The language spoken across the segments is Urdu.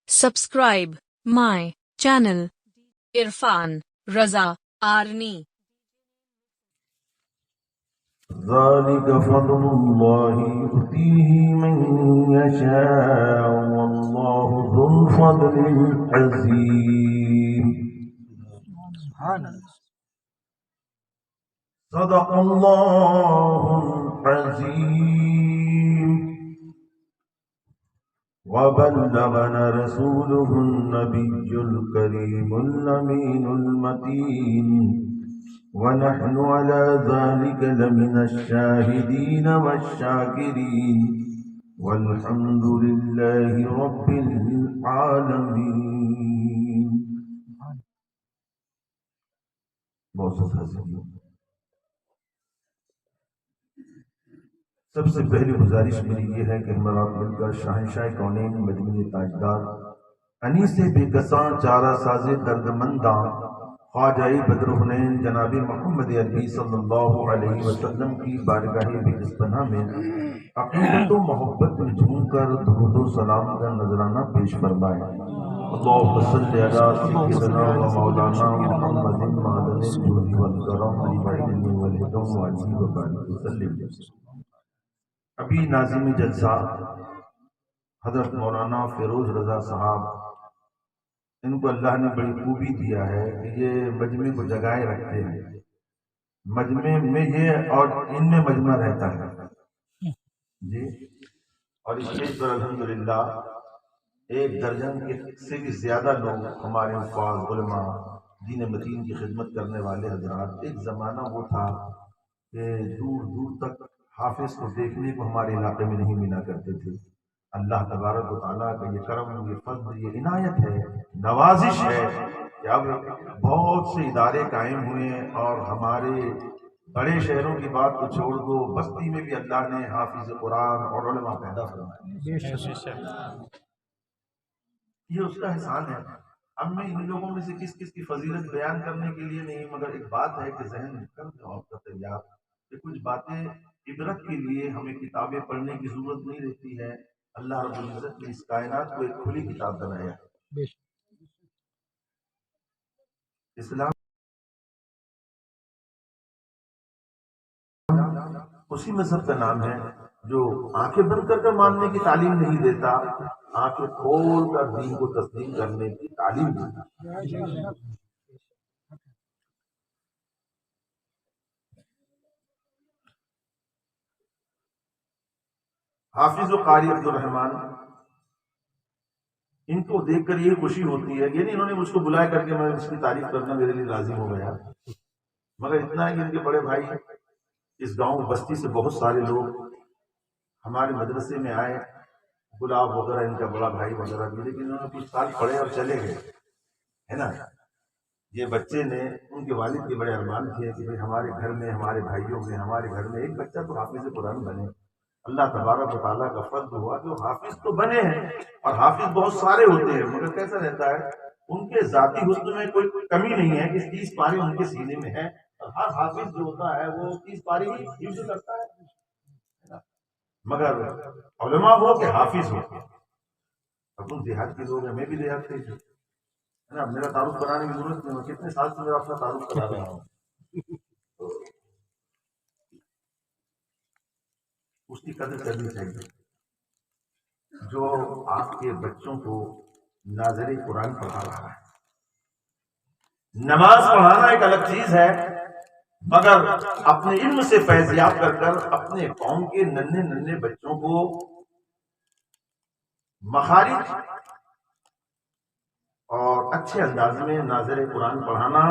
Subscribe my channel Irfan Raza Arni. ذلك فضل الله يؤتيه من يشاء والله ذو الفضل العظيم. صدق الله العظيم وبلغنا رسوله النبي الكريم الأمين المتين ونحن على ذلك لمن الشاهدين والشاكرين والحمد لله رب العالمين. معزز حاضرین، سب سے پہلی گزارش میری یہ ہے کہ ہمارا مل کر شہنشاہ کونین مدنی تاجدار انیس بے کساں چارہ ساز دردمنداں خواجہ بدر حنین جناب محمد عربی صلی اللہ علیہ وسلم کی بارگاہ بسپنہ میں عقیدت و محبت میں جھوم کر درود و سلام کا نذرانہ پیش فرمائے. اللہم صلی علی سیدنا و مولانا محمد معدن الجود والکرم والعلم والحکم وعلی وبارک وسلم. ابھی ناظم جلسہ حضرت مولانا فیروز رضا صاحب، ان کو اللہ نے بڑی خوبی دیا ہے کہ یہ مجمع کو جگائے رکھتے ہیں. مجمع میں یہ اور ان میں مجمع رہتا ہے جی. اور اس اسٹیج پر الحمدللہ 1 درجن سے بھی زیادہ لوگ ہمارے حفاظ علماء دین متین کی خدمت کرنے والے حضرات. ایک زمانہ وہ تھا کہ دور دور تک حافظ کو دیکھنے کو ہمارے علاقے میں نہیں ملا کرتے تھے. اللہ تبارک و تعالیٰ کا یہ کرم، یہ فضل، یہ عنایت ہے، نوازش ہے کہ اب بہت سے ادارے قائم ہوئے اور ہمارے بڑے شہروں کی بات کو چھوڑ دو، بستی میں بھی اللہ نے حافظ قرآن اور علماء پیدا فرمائے. یہ اس کا احسان ہے. ہم میں ان لوگوں میں سے کس کس کی فضیلت بیان کرنے کے لیے نہیں، مگر ایک بات ہے کہ ذہن کر دو آپ کا تیار کہ کچھ باتیں عبرت کے لیے ہمیں کتابیں پڑھنے کی ضرورت نہیں رہتی ہے. اللہ رب العزت نے اس کائنات کو ایک کھلی کتاب بنایا. اسلام اسی مذہب کا نام ہے جو آنکھیں بند کر کر ماننے کی تعلیم نہیں دیتا، آنکھیں کھول کر دین کو تسلیم کرنے کی تعلیم دیتا. حافظ و قاری عبدالرحمن، ان کو دیکھ کر یہ خوشی ہوتی ہے، یعنی انہوں نے مجھ کو بلایا کر کے میں اس کی تعریف کرنا میرے لیے لازم ہو گیا. مگر اتنا ہے کہ ان کے بڑے بھائی اس گاؤں بستی سے بہت سارے لوگ ہمارے مدرسے میں آئے، گلاب وغیرہ ان کا بڑا بھائی وغیرہ بھی، لیکن انہوں نے کچھ سال پڑھے اور چلے گئے ہے نا. یہ بچے نے، ان کے والد کے بڑے ارمان تھے کہ ہمارے گھر میں، ہمارے بھائیوں میں، ہمارے گھر میں ایک بچہ تو حافظ قرآن بنے. اللہ تبارک و تعالیٰ کا فضل ہوا جو حافظ تو بنے ہیں، اور حافظ بہت سارے ہوتے ہیں، مگر کیسا رہتا ہے ان کے ذاتی حسن میں کوئی کمی نہیں ہے کہ 30 پارے ان کے سینے میں ہے، اور ہر حافظ جو ہوتا ہے وہ 30 پارے ہی حفظ کرتا ہے. مگر علماء ہو کہ حافظ ہو. اب تم دیہات کے لوگ ہیں، میں بھی دیہات سے ہوں ہے نا. میرا تعارف کرانے کی ضرورت نہیں، میں کتنے سال سے میرا اپنا تعارف کرا رہا ہوں. اس کی قدر کرنی چاہیے جو آپ کے بچوں کو ناظر قرآن پڑھا رہا ہے. نماز پڑھانا ایک الگ چیز ہے، مگر اپنے علم سے فیضیاب کر کر اپنے قوم کے ننھے ننھے بچوں کو مخارج اور اچھے انداز میں ناظر قرآن پڑھانا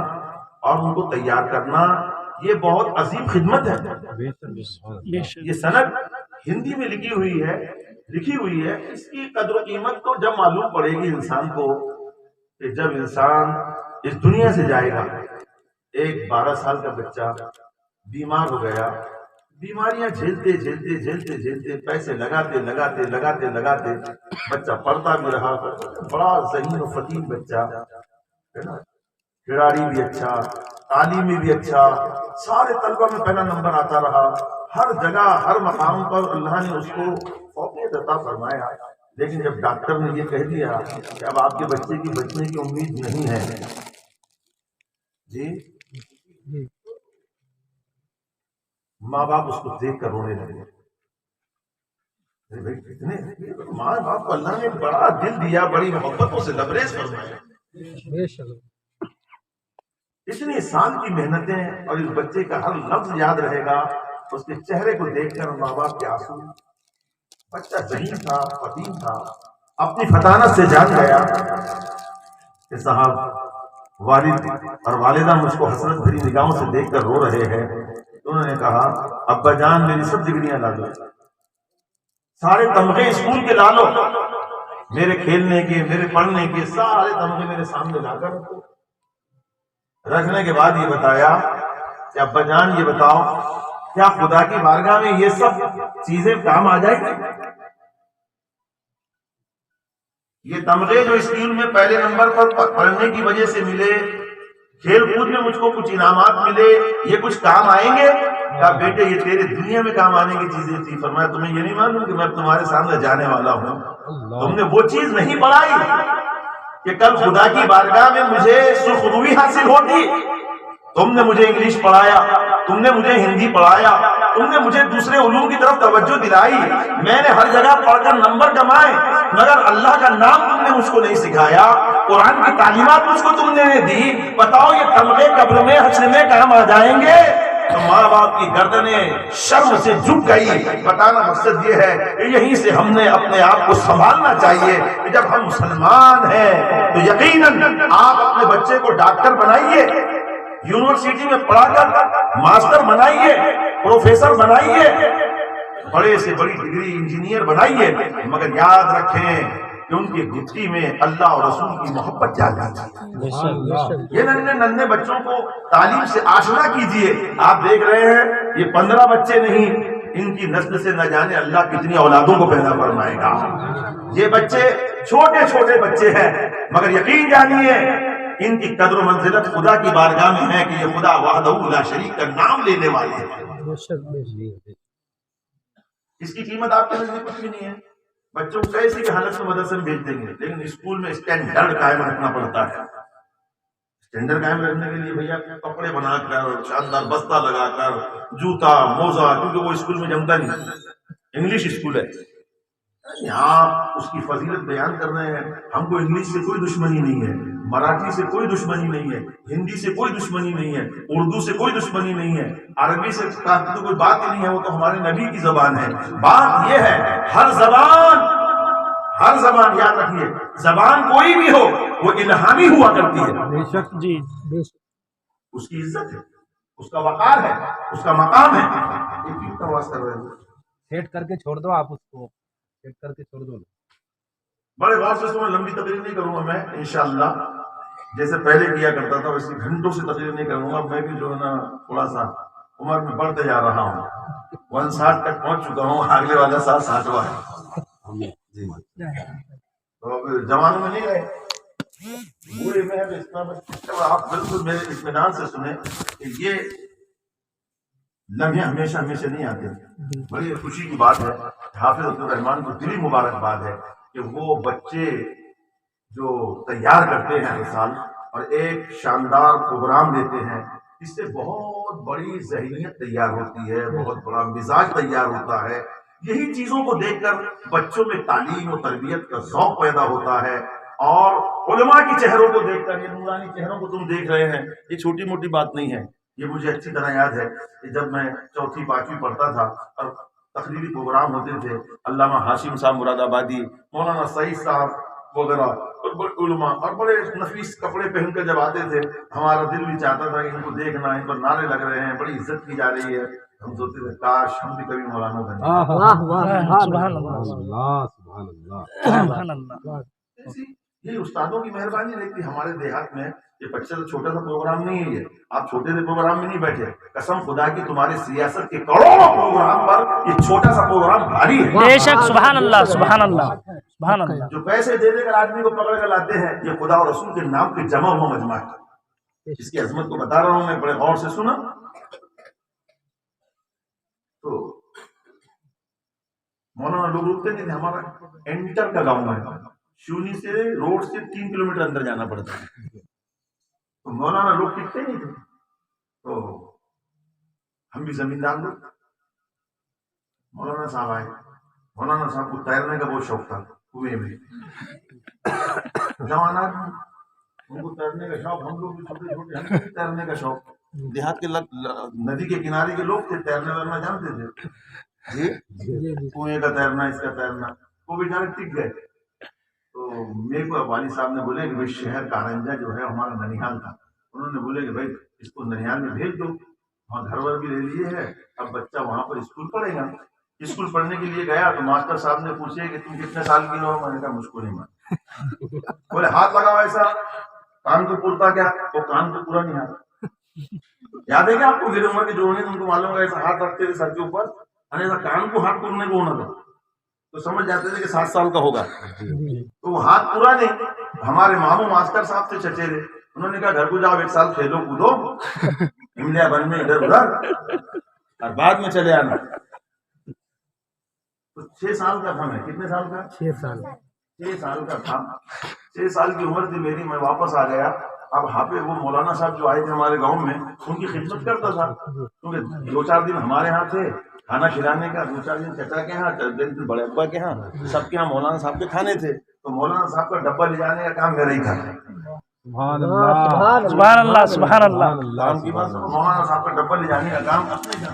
اور ان کو تیار کرنا، یہ بہت عظیم خدمت ہے. یہ سند ہندی میں لکھی ہوئی ہے. اس کی قدر و قیمت تو جب معلوم پڑے گی انسان کو کہ جب انسان اس دنیا سے جائے گا. ایک 12 سال کا بچہ بیمار ہو گیا، بیماریاں جھیلتے پیسے لگاتے بچہ پڑھتا بھی رہا، بڑا ذہین و فتیم بچہ ہے نا. کھلاڑی بھی اچھا، تعلیمی بھی اچھا، سارے طلبہ میں پہلا نمبر آتا رہا، ہر جگہ ہر مقام پر اللہ نے اس کو فوقیت عطا فرمایا. لیکن جب ڈاکٹر نے یہ کہہ دیا کہ اب آپ کے بچے کی بچنے کی امید نہیں ہے جی، ماں باپ اس کو دیکھ کر رونے لگے. بھائی کتنے ماں باپ کو اللہ نے بڑا دل دیا، بڑی محبتوں سے لبریز فرمایا، اتنی سال کی محنتیں، اور اس بچے کا ہر لفظ یاد رہے گا. اس کے چہرے کو دیکھ کر ماں باپ کے آنسو. بچہ ذہین تھا، فطین تھا، اپنی فطانت سے جان گیا کہ صاحب والد اور والدہ مجھ کو حسرت بھری نگاہوں سے دیکھ کر رو رہے ہیں. انہوں نے کہا ابا جان میری سب ڈگریاں لا دو، سارے تمغے اسکول کے لا لو، میرے کھیلنے کے، میرے پڑھنے کے سارے تمغے میرے سامنے لا کر رکھو. رکھنے کے بعد یہ بتایا کہ ابا جان یہ بتاؤ کیا خدا کی بارگاہ میں یہ سب چیزیں کام آ جائیں گی؟ یہ تمغے جو اسکول میں پہلے نمبر پر پڑھنے کی وجہ سے ملے، کھیل کود میں مجھ کو کچھ انعامات ملے، یہ کچھ کام آئیں گے؟ کہا بیٹے یہ تیرے دنیا میں کام آنے کی چیزیں تھی. فرمایا تمہیں یہ نہیں معلوم کہ میں تمہارے سامنے جانے والا ہوں؟ تم نے وہ چیز نہیں پڑھائی کہ کل خدا کی بارگاہ میں مجھے سرخروئی حاصل ہوتی. تم نے مجھے انگلش پڑھایا، تم نے مجھے ہندی پڑھایا، تم نے مجھے دوسرے علوم کی طرف توجہ دلائی، میں نے ہر جگہ پڑھ کر نمبر کمائے، مگر اللہ کا نام تم نے مجھ کو نہیں سکھایا، قرآن کی تعلیمات مجھ کو تم نے دی. بتاؤ یہ تمغے قبر میں حشر میں کام آ جائیں گے؟ تو ماں باپ کی گردنیں شرم سے جھک گئی. بتانا مقصد یہ ہے کہ یہیں سے ہم نے اپنے آپ کو سنبھالنا چاہیے کہ جب ہم مسلمان ہیں تو یقیناً آپ اپنے بچے کو ڈاکٹر بنائیے، یونیورسٹی میں پڑھا کر ماسٹر بنائیے، پروفیسر بنائیے، بڑے سے بڑی ڈگری انجینئر بنائیے، مگر یاد رکھیں کہ ان کی گٹھی میں اللہ اور رسول کی محبت جاگنی چاہیے. یہ ننھے بچوں کو تعلیم سے آشنا کیجئے. آپ دیکھ رہے ہیں یہ 15 بچے نہیں، ان کی نسل سے نہ جانے اللہ کتنی اولادوں کو پیدا فرمائے گا. یہ بچے چھوٹے چھوٹے بچے ہیں، مگر یقین جانیے ان کی قدر و منزلت خدا کی بارگاہ میں ہے کہ یہ خدا وحدہ لا شریک کا نام لینے والے ہیں. اس کی قیمت آپ کے نزدیک کچھ بھی نہیں ہے. بچوں کو کیسی بھی حالت میں مدرسے میں بھیج دیں گے، لیکن اسکول میں اسٹینڈرڈ قائم رکھنا پڑتا ہے. اسٹینڈرڈ قائم رکھنے کے لیے بھیا کپڑے بنا کر، شاندار بستہ لگا کر، جوتا موزہ، کیونکہ وہ اسکول میں جمتا نہیں، انگلش اسکول ہے. یہاں اس کی فضیلت بیان کر رہے ہیں. ہم کو انگلش سے کوئی دشمنی نہیں ہے، مراٹھی سے کوئی دشمنی نہیں ہے، ہندی سے کوئی دشمنی نہیں ہے، اردو سے کوئی دشمنی نہیں ہے، عربی سے تو کوئی بات ہی نہیں ہے، وہ تو ہمارے نبی کی زبان ہے. بات یہ ہے ہر زبان یاد رکھیے، زبان کوئی بھی ہو وہ الہامی ہوا کرتی ہے. بے شک جی، اس کی عزت ہے، اس کا وقار ہے، اس کا مقام ہے. یہ کیوں تواز کر رہے ہیں؟ سیٹ کر کے چھوڑ دو، آپ اس کو سیٹ کر کے چھوڑ دو. بڑے غور سے سنو، لمبی تقریر نہیں کروں گا میں انشاءاللہ. جیسے پہلے کیا کرتا تھا ویسے گھنٹوں سے تقریر نہیں کروں گا. میں بھی جو ہے نا تھوڑا سا عمر میں بڑھتے جا رہا ہوں، 59 تک پہنچ چکا ہوں، آگے والا سال 60واں ہے. تو اب جوانوں میں نہیں رہے، بوڑھے میں ہے تو اتنا بس. آپ بالکل میرے اطمینان سے سنیں کہ یہ لمحے ہمیشہ نہیں آتے. بڑی خوشی کی بات ہے، حافظ عبدالرحمان کو دلی مبارکباد ہے کہ وہ بچے جو تیار کرتے ہیں ہر سال اور ایک شاندار پروگرام دیتے ہیں، اس سے بہت بڑی ذہنیت تیار ہوتی ہے، بہت بڑا مزاج تیار ہوتا ہے. یہی چیزوں کو دیکھ کر بچوں میں تعلیم و تربیت کا ذوق پیدا ہوتا ہے. اور علماء کی چہروں کو دیکھ کر، یہ نورانی چہروں کو تم دیکھ رہے ہیں، یہ چھوٹی موٹی بات نہیں ہے. یہ مجھے اچھی طرح یاد ہے کہ جب میں 4 5 پڑھتا تھا اور تقریری پروگرام ہوتے تھے، علامہ ہاشم صاحب مراد آبادی، مولانا سعید صاحب وغیرہ اور بڑے علماء اور بڑے نفیس کپڑے پہن کر جب آتے تھے، ہمارا دل بھی چاہتا تھا کہ ان کو دیکھنا، ان پر نعرے لگ رہے ہیں، بڑی عزت کی جا رہی ہے. ہم سوچتے تھے کاش ہم بھی کبھی مولانا بنے. سبحان اللہ. یہ استادوں کی مہربانی رہتی ہے. ہمارے دیہات میں یہ بچہ تو چھوٹا سا پروگرام نہیں ہے. یہ آپ چھوٹے سے پروگرام میں نہیں بیٹھے، قسم خدا کی تمہاری سیاست کے کروڑوں پروگرام پر یہ چھوٹا سا پروگرام بھاری ہے. بے شک، سبحان اللہ، سبحان اللہ، سبحان اللہ. جو پیسے دے کر آدمی کو پکڑ کر لاتے ہیں، یہ خدا اور رسول کے نام کے جمع ہوا مجمع ہے. اس کی عظمت کو بتا رہا ہوں میں، بڑے غور سے سنا. تو یہ استادوں کی مہربانی رہتی ہے. ہمارے دیہات میں یہ بچہ تو چھوٹا سا پروگرام نہیں ہے. آپ چھوٹے سے پروگرام میں نہیں بیٹھے، قسم خدا کی تمہاری سیاست کے کروڑوں پروگرام پر یہ چھوٹا سا پروگرام بھاری ہے. مولانا لوگ رکتے نہیں تھے. ہمارا انٹر کا گاؤں ہے, شونی سے روڈ سے 3 کلومیٹر اندر جانا پڑتا ہے. تو مولانا لوگ ٹکتے نہیں تھے, تو ہم بھی زمیندار لوگ. مولانا صاحب آئے. مولانا صاحب کو تیرنے کا بہت شوق تھا. کنویں میں جوانات ان کو تیرنے کا شوق, ہم لوگ بھی چھوٹے چھوٹے ہم کو بھی تیرنے کا شوق. دیہات کے ندی کے کنارے کے لوگ تھے, تیرنے ورنا جانتے تھے. جی کنویں کا تیرنا, اس کا تیرنا, وہ بیچارے ٹک گئے. تو میرے کو والد صاحب نے بولے کہ بھائی شہر کارنجا جو ہے ہمارا ننیحال تھا, انہوں نے بولے کہ بھائی اس کو ننیحال میں بھیج دو, وہاں گھر ور بھی لے لیے ہے, اب بچہ وہاں پر اسکول پڑھے گا. اسکول پڑھنے کے لیے گیا تو ماسٹر صاحب نے پوچھے کہ تم کتنے سال کی ہو. میں نے کہا مجھ کو نہیں مان. بولے ہاتھ لگاؤ ایسا, کان کو پورتا کیا, وہ کان کو پورا نہیں آتا. یاد ہے کہ آپ کو میری عمر کے جو ہونے ان کو معلوم ہے, ایسا ہاتھ رکھتے تھے سر کے اوپر, ایسا کان کو ہاتھ پورنے کو ہونا تھا, تو سمجھ جاتے تھے کہ 7 سال کا ہوگا. تو وہ ہاتھ پورا نہیں. ہمارے ماموں ماسٹر صاحب سے چچیرے, انہوں نے کہا گھر کو جاؤ 1 سال کھیلو کودو ہملیا بن میں ادھر ادھر, اور بعد میں چلے آنا. تو 6 سال کا تھا میں. کتنے سال کا؟ 6 سال. 6 سال کا تھا. 6 سال کی عمر تھی میری. میں واپس آ گیا. اب حافظ وہ مولانا صاحب جو آئے تھے ہمارے گاؤں میں, ان کی خدمت کرتا تھا, کیونکہ 2-4 دن ہمارے ہاں تھے کھانا کھلانے کا, 2-4 دن چچا کے ہاں, 10 دن بڑے ابا کے ہاں, سب کے ہاں مولانا صاحب کے کھانے تھے. تو مولانا صاحب کا ڈبہ لے جانے کا کام میرا ہی تھا. سبحان اللہ سبحان اللہ سبحان اللہ. کام کی بات, مولانا صاحب کا ڈبہ لے جانے کا کام اپنے کا.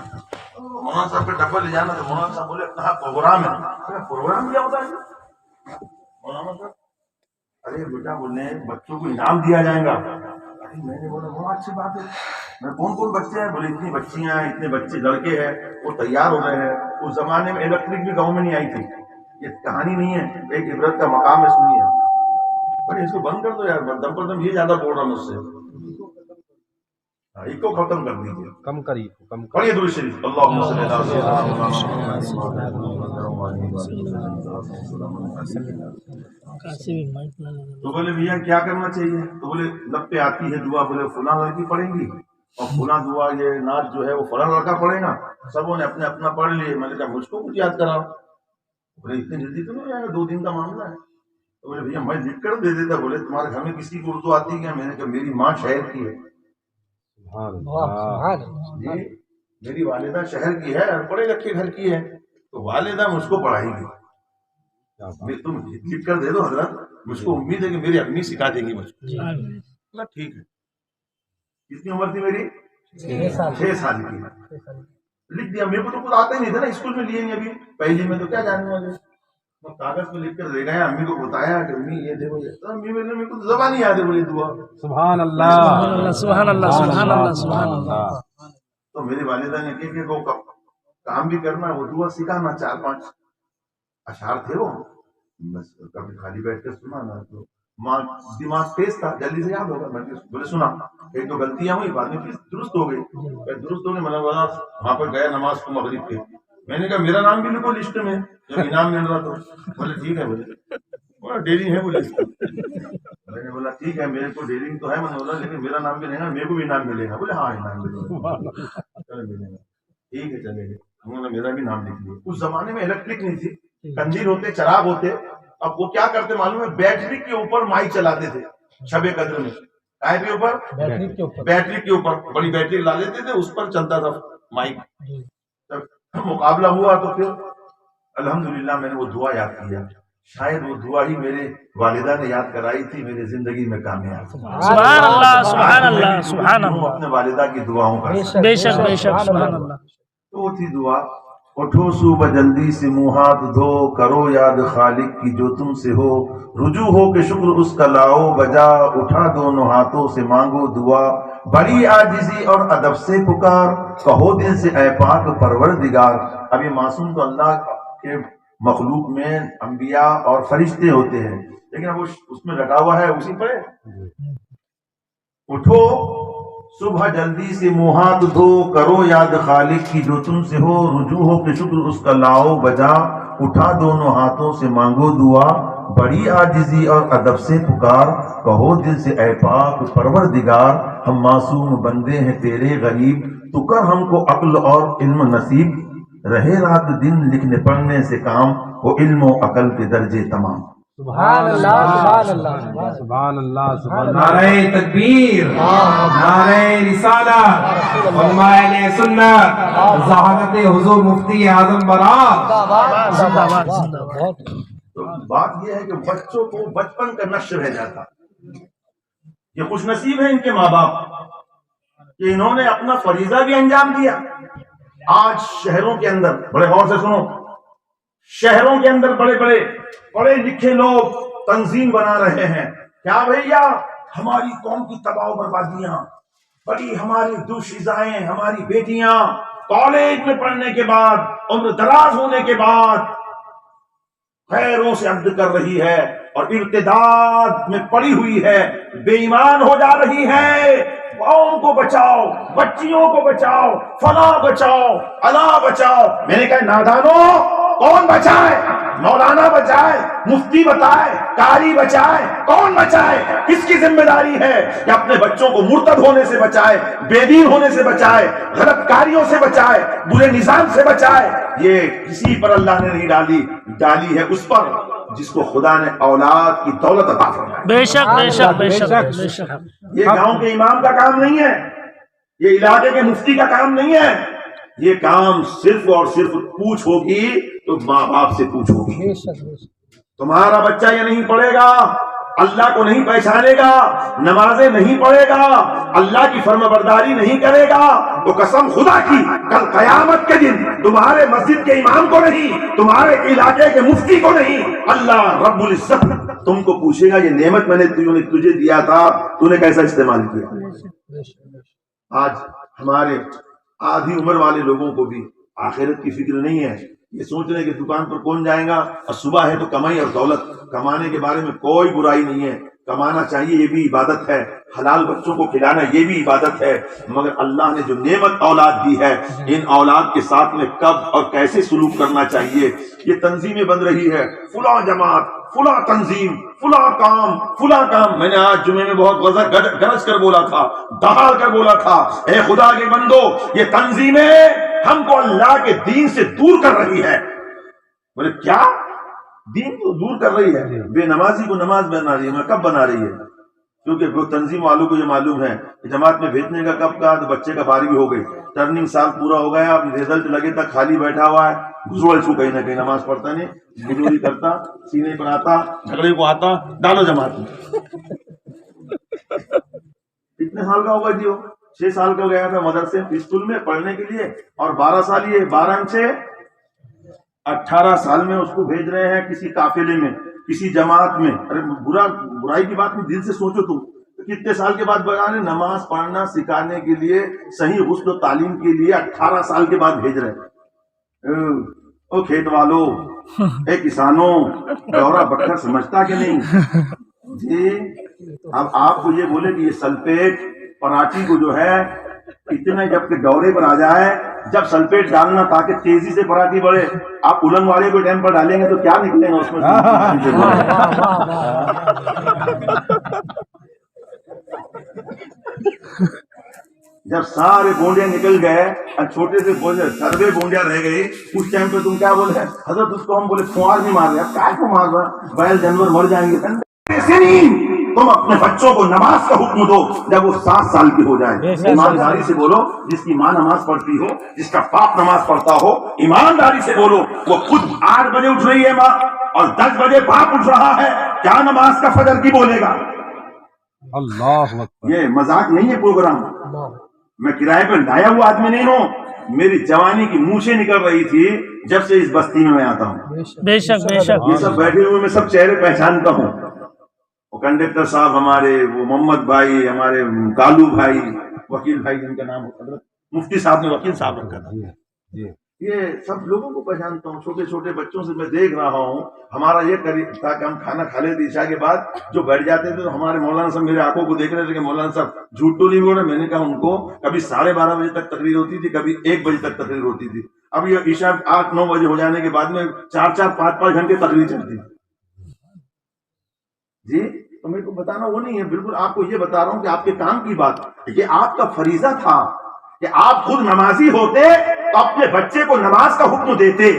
مولانا صاحب کا ڈبہ لے جانا, تو مولانا صاحب بولے کہاں پروگرام ہے. پروگرام کیا ہوتا ہے مولانا صاحب؟ ارے بیٹا بولے بچوں کو انعام دیا جائے گا. میں نے بولا بہت اچھی بات ہے. میں کون کون بچے ہیں؟ بولے اتنی بچیاں ہیں, اتنے بچے لڑکے ہیں, وہ تیار ہو رہے ہیں. اس زمانے میں الیکٹرک بھی گاؤں میں نہیں آئی تھی. یہ کہانی نہیں ہے, ایک عبرت کا مقام ہے, سنیے. بڑے اس کو بند کر دو یار, دم پر دم یہ زیادہ بول رہا مجھ سے. اس کو ختم کر دیجیے, کم کریے کم پڑھیے درود شریف. اللہم صلی علی تو بولے بھیا کیا کرنا چاہیے؟ تو بولے لب پہ آتی ہے دعا, بولے فلاں لڑکی پڑھیں گی اور فلاں دعا یہ نعت جو ہے وہ فلاں لڑکا پڑھے گا. سبوں نے اپنے اپنا پڑھ لیے. میں نے کہا مجھ کو کچھ یاد کراؤ. بولے اتنی جلدی تو نہیں آئے گا, 2 دن کا معاملہ ہے. تو بولے بھیا میں لکھ کر دے دیتا. بولے تمہارے گھر میں کسی کو اردو آتی کیا؟ میں نے کہا میری ماں شہر کی ہے. جی میری والدہ شہر کی ہے, پڑھے لکھے گھر کی ہے, تو والدہ مجھ کو پڑھائے گی. تم لکھ کر دے دو حضرت, مجھ کو امید ہے کہ میری امی سکھا دیں گی مجھ کو. ٹھیک ہے. کتنی عمر تھی میری؟ 6 سال کی. لکھ دیا. میرے کو تو کچھ آتا ہی نہیں تھا نا, اسکول میں لیے نہیں ابھی, پہلی میں تو کیا جاننے والے. کاغذ پہ لکھ کر دے گئے, امی کو بتایا کہ امی یہ دیکھو, امی میرے کو زبان نہیں یاد ہے بولی دعا. سبحان اللہ سبحان اللہ سبحان اللہ سبحان اللہ. تو میری والدہ نے کہ وہ کام بھی کرنا, وہ دعا سکھانا. 4-5 اشعار تھے وہ, بس کبھی خالی بیٹھ کر سنانا. تو ماں دماغ تیز تھا, جلدی سے یاد ہوگا. میں بولے سنا, 1-2 غلطیاں ہوئی, بعد میں پھر درست ہو گئی. درست ہونے مطلب وہاں پر گیا نماز کو مغرب کے. میں نے کہا میرا نام بھی لکھو لسٹ میں, جب انعام مل رہا تو. بولے ٹھیک ہے. بولے ڈیلنگ ہے بولے. میں نے بولا ٹھیک ہے, میرے کو ڈیلنگ تو ہے. میں نے بولا لیکن میرا نام بھی نہیں ہے, میرے کو بھی انعام ملے گا. بولے ہاں انعام ملے گا. ٹھیک ہے چلے گئے. انہوں نے میرا بھی نام لکھ لیا. اس زمانے میں الیکٹرک نہیں تھی, کندیل ہوتے, چراغ ہوتے. اب وہ کیا کرتے معلوم ہے, بیٹری کے اوپر مائک چلاتے تھے شب قدر میں. کائے کے اوپر؟ بیٹری کے اوپر. بڑی بیٹری لا لیتے تھے, اس پر چلتا تھا مائک. جب مقابلہ ہوا تو پھر الحمدللہ میں نے وہ دعا یاد کیا. شاید وہ دعا ہی میرے والدہ نے یاد کرائی تھی, میری زندگی میں کامیاب. سبحان اللہ سبحان اللہ سبحان اللہ. اپنے والدہ کی دعاؤں کا بے شک بے شک سبحان اللہ. تو وہ تھی دعا, اٹھو صبح جلدی سے منہ ہاتھ دھو, کرو یاد خالق کی جو تم سے ہو, رجوع ہو کہ شکر اس کا لاؤ بجا, اٹھا دونوں ہاتھوں سے مانگو دعا, بڑی عاجزی اور ادب سے پکار, کہو دل سے اے پاک پروردگار. اب یہ معصوم تو اللہ کے مخلوق میں انبیاء اور فرشتے ہوتے ہیں, لیکن اب اس میں لگا ہوا ہے اسی پر. اٹھو صبح جلدی سے منہ ہاتھ دھو, کرو یاد خالق کی جو تم سے ہو, رجوع ہو کہ شکر اس کا لاؤ بجا, اٹھا دونوں ہاتھوں سے مانگو دعا, بڑی عاجزی اور ادب سے پکار, کہو دل سے اے پاک پروردگار. ہم معصوم بندے ہیں تیرے غریب, تو کر ہم کو عقل اور علم نصیب. رہے رات دن لکھنے پڑھنے سے کام، وہ علم و عقل کے درجے تمام۔ سبحان اللہ سبحان اللہ سبحان اللہ سبحان اللہ۔ نعرہ تکبیر، نعرہ رسالت، علماء اہل سنت، ذہانت حضور مفتی اعظم برات۔ زندہ باد زندہ باد۔ تو بات یہ ہے کہ بچوں کو بچپن کا نقش رہ جاتا۔ یہ خوش نصیب ہے ان کے ماں باپ کہ انہوں نے اپنا فریضہ بھی انجام دیا۔ آج شہروں کے اندر، بڑے غور سے سنو، شہروں کے اندر بڑے بڑے پڑھے لکھے لوگ تنظیم بنا رہے ہیں۔ کیا بھیا؟ ہماری قوم کی تباہ و بربادیاں، بڑی ہماری دوشیزائیں، ہماری بیٹیاں کالج میں پڑھنے کے بعد، عمر دراز ہونے کے بعد خیروں سے عقد کر رہی ہے اور ارتداد میں پڑی ہوئی ہے، بے ایمان ہو جا رہی ہے۔ قوم کو بچاؤ، بچیوں کو بچاؤ، فلاں بچاؤ، اللہ بچاؤ۔ میں نے کہا نادانو، کون بچائے؟ مولانا بچائے، مفتی بتائے، قاری بچائے، کون بچائے؟ کس کی ذمہ داری ہے کہ اپنے بچوں کو مرتد ہونے سے بچائے، بے دین ہونے سے بچائے، غلط کاریوں سے بچائے، برے نظام سے بچائے؟ یہ کسی پر اللہ نے نہیں ڈالی ہے اس پر جس کو خدا نے اولاد کی دولت عطا فرمائی۔ بے شک بے شک بے شک بے شک۔ یہ گاؤں کے امام کا کام نہیں ہے، یہ علاقے کے مفتی کا کام نہیں ہے، یہ کام صرف اور صرف پوچھ ہوگی تو ماں باپ سے پوچھ ہوگی۔ تمہارا بچہ یہ نہیں پڑھے گا، اللہ کو نہیں پہچانے گا، نمازیں نہیں پڑھے گا، اللہ کی فرما برداری نہیں کرے گا، تو قسم خدا کی کل قیامت کے دن تمہارے مسجد کے امام کو نہیں، تمہارے علاقے کے مفتی کو نہیں، اللہ رب العزت تم کو پوچھے گا یہ نعمت میں نے تجھے دیا تھا، تو نے کیسا استعمال کیا۔ آج ہمارے آدھی عمر والے لوگوں کو بھی آخرت کی فکر نہیں ہے، یہ سوچ رہے کہ دکان پر کون جائے گا، اور صبح ہے تو کمائی اور دولت۔ کمانے کے بارے میں کوئی برائی نہیں ہے، کمانا چاہیے، یہ بھی عبادت ہے، حلال بچوں کو کھلانا یہ بھی عبادت ہے، مگر اللہ نے جو نعمت اولاد دی ہے، ان اولاد کے ساتھ میں کب اور کیسے سلوک کرنا چاہیے۔ یہ تنظیمیں بن رہی ہے، فلاں جماعت، فلاں تنظیم، فلاں کام۔ میں نے آج جمعے میں بہت گرج کر بولا تھا، دہاڑ کر بولا تھا، اے خدا کے بندو، یہ تنظیمیں ہم کو اللہ کے دین سے دور کر رہی ہے۔ بولے کیا؟ دین کو دور کر رہی ہے؟ بے نمازی کو نماز بنا رہی ہے، کب بنا رہی ہے؟ کیونکہ وہ تنظیم والوں کو یہ معلوم ہے کہ جماعت میں بھیجنے کا کب کہا تو بچے کا باری بھی ہو گئی، ٹرننگ سال پورا ہو گیا، اب رزلٹ لگے تک خالی بیٹھا ہوا ہے، گھسوڑ چھو کہیں نہ کہیں نماز پڑھتا نہیں، بجوری کرتا، سینے پر آتا، جھگڑے کو آتا، ڈالو جماعت میں۔ کتنے سال کا ہوگا جی وہ؟ 6 سال کا گیا تھا مدرسے اسکول میں پڑھنے کے لیے، اور 12 سال، یہ 12 سے 18 سال میں اس کو بھیج رہے ہیں کسی قافلے میں، کسی جماعت میں۔ ارے برائی کی بات نہیں، دل سے سوچو تم، کتنے سال کے بعد بغانے نماز پڑھنا سکھانے کے لیے، صحیح غسل و تعلیم کے لیے 18 سال کے بعد بھیج رہے ہیں۔ او کھیت والوں، اے کسانوں، دورہ بکر سمجھتا کہ نہیں جی؟ اب آپ کو یہ بولے کہ یہ سلپیٹ پراٹھی کو جو ہے اتنے جب کہ دورے پر آ جائے، جب سلپیٹ ڈالنا تاکہ تیزی سے پراٹھی بڑھے، آپ الن والے کو ٹائم پر ڈالیں گے تو کیا نکلے گا اس میں؟ جب سارے بونڈیاں نکل گئے اور چھوٹے سے بولے سروے بونڈیاں رہ گئی، اس ٹائم پہ تم کیا بولے؟ حضرت اس کو ہم بولے کنوار نہیں مار رہے، کیا کو مار رہا؟ بیل جانور مر جائیں گے۔ تم اپنے بچوں کو نماز کا حکم دو جب وہ 7 سال کی ہو جائے۔ ایمانداری سے بولو، جس کی ماں نماز پڑھتی ہو، جس کا باپ نماز پڑھتا ہو، ایمانداری سے بولو۔ وہ خود 8 بجے اٹھ رہی ہے ماں اور 10 بجے باپ اٹھ رہا ہے، کیا نماز کا فجر کی بولے گا؟ اللہ اکبر، یہ مذاق نہیں ہے پروگرام۔ میں کرائے پہ لایا ہوا آدمی نہیں ہوں، میری جوانی کی مونچھیں نکل رہی تھی جب سے اس بستی میں آتا ہوں۔ بے شک بے شک۔ یہ سب بیٹھے ہوئے میں سب چہرے پہچانتا ہوں، وہ کنڈکٹر صاحب ہمارے، وہ محمد بھائی ہمارے، کالو بھائی، وکیل بھائی جن کا نام حضرت مفتی صاحب نے وکیل صاحب رکھا تھا، یہ سب لوگوں کو پہچانتا ہوں۔ چھوٹے چھوٹے بچوں سے میں دیکھ رہا ہوں، ہمارا یہ تھا کہ ہم کھانا کھا لیتے عشاء کے بعد، جو بیٹھ جاتے تھے تو ہمارے مولانا صاحب میرے آنکھوں کو دیکھ رہے تھے کہ مولانا صاحب جھوٹ تو نہیں بول رہے۔ میں نے کہا ان کو کبھی 12:30 بجے تک تقریر ہوتی تھی، کبھی 1 بجے تک تقریر ہوتی تھی، اب یہ عشاء 8-9 بجے ہو جانے کے بعد میں 4-4 5-5 گھنٹے تقریر چلتی جی۔ تو میرے کو بتانا وہ نہیں ہے، بالکل آپ کو یہ بتا رہا ہوں کہ آپ کے کام کی بات، یہ آپ کا فریضہ تھا کہ آپ خود نمازی ہوتے تو اپنے بچے کو نماز کا حکم دیتے.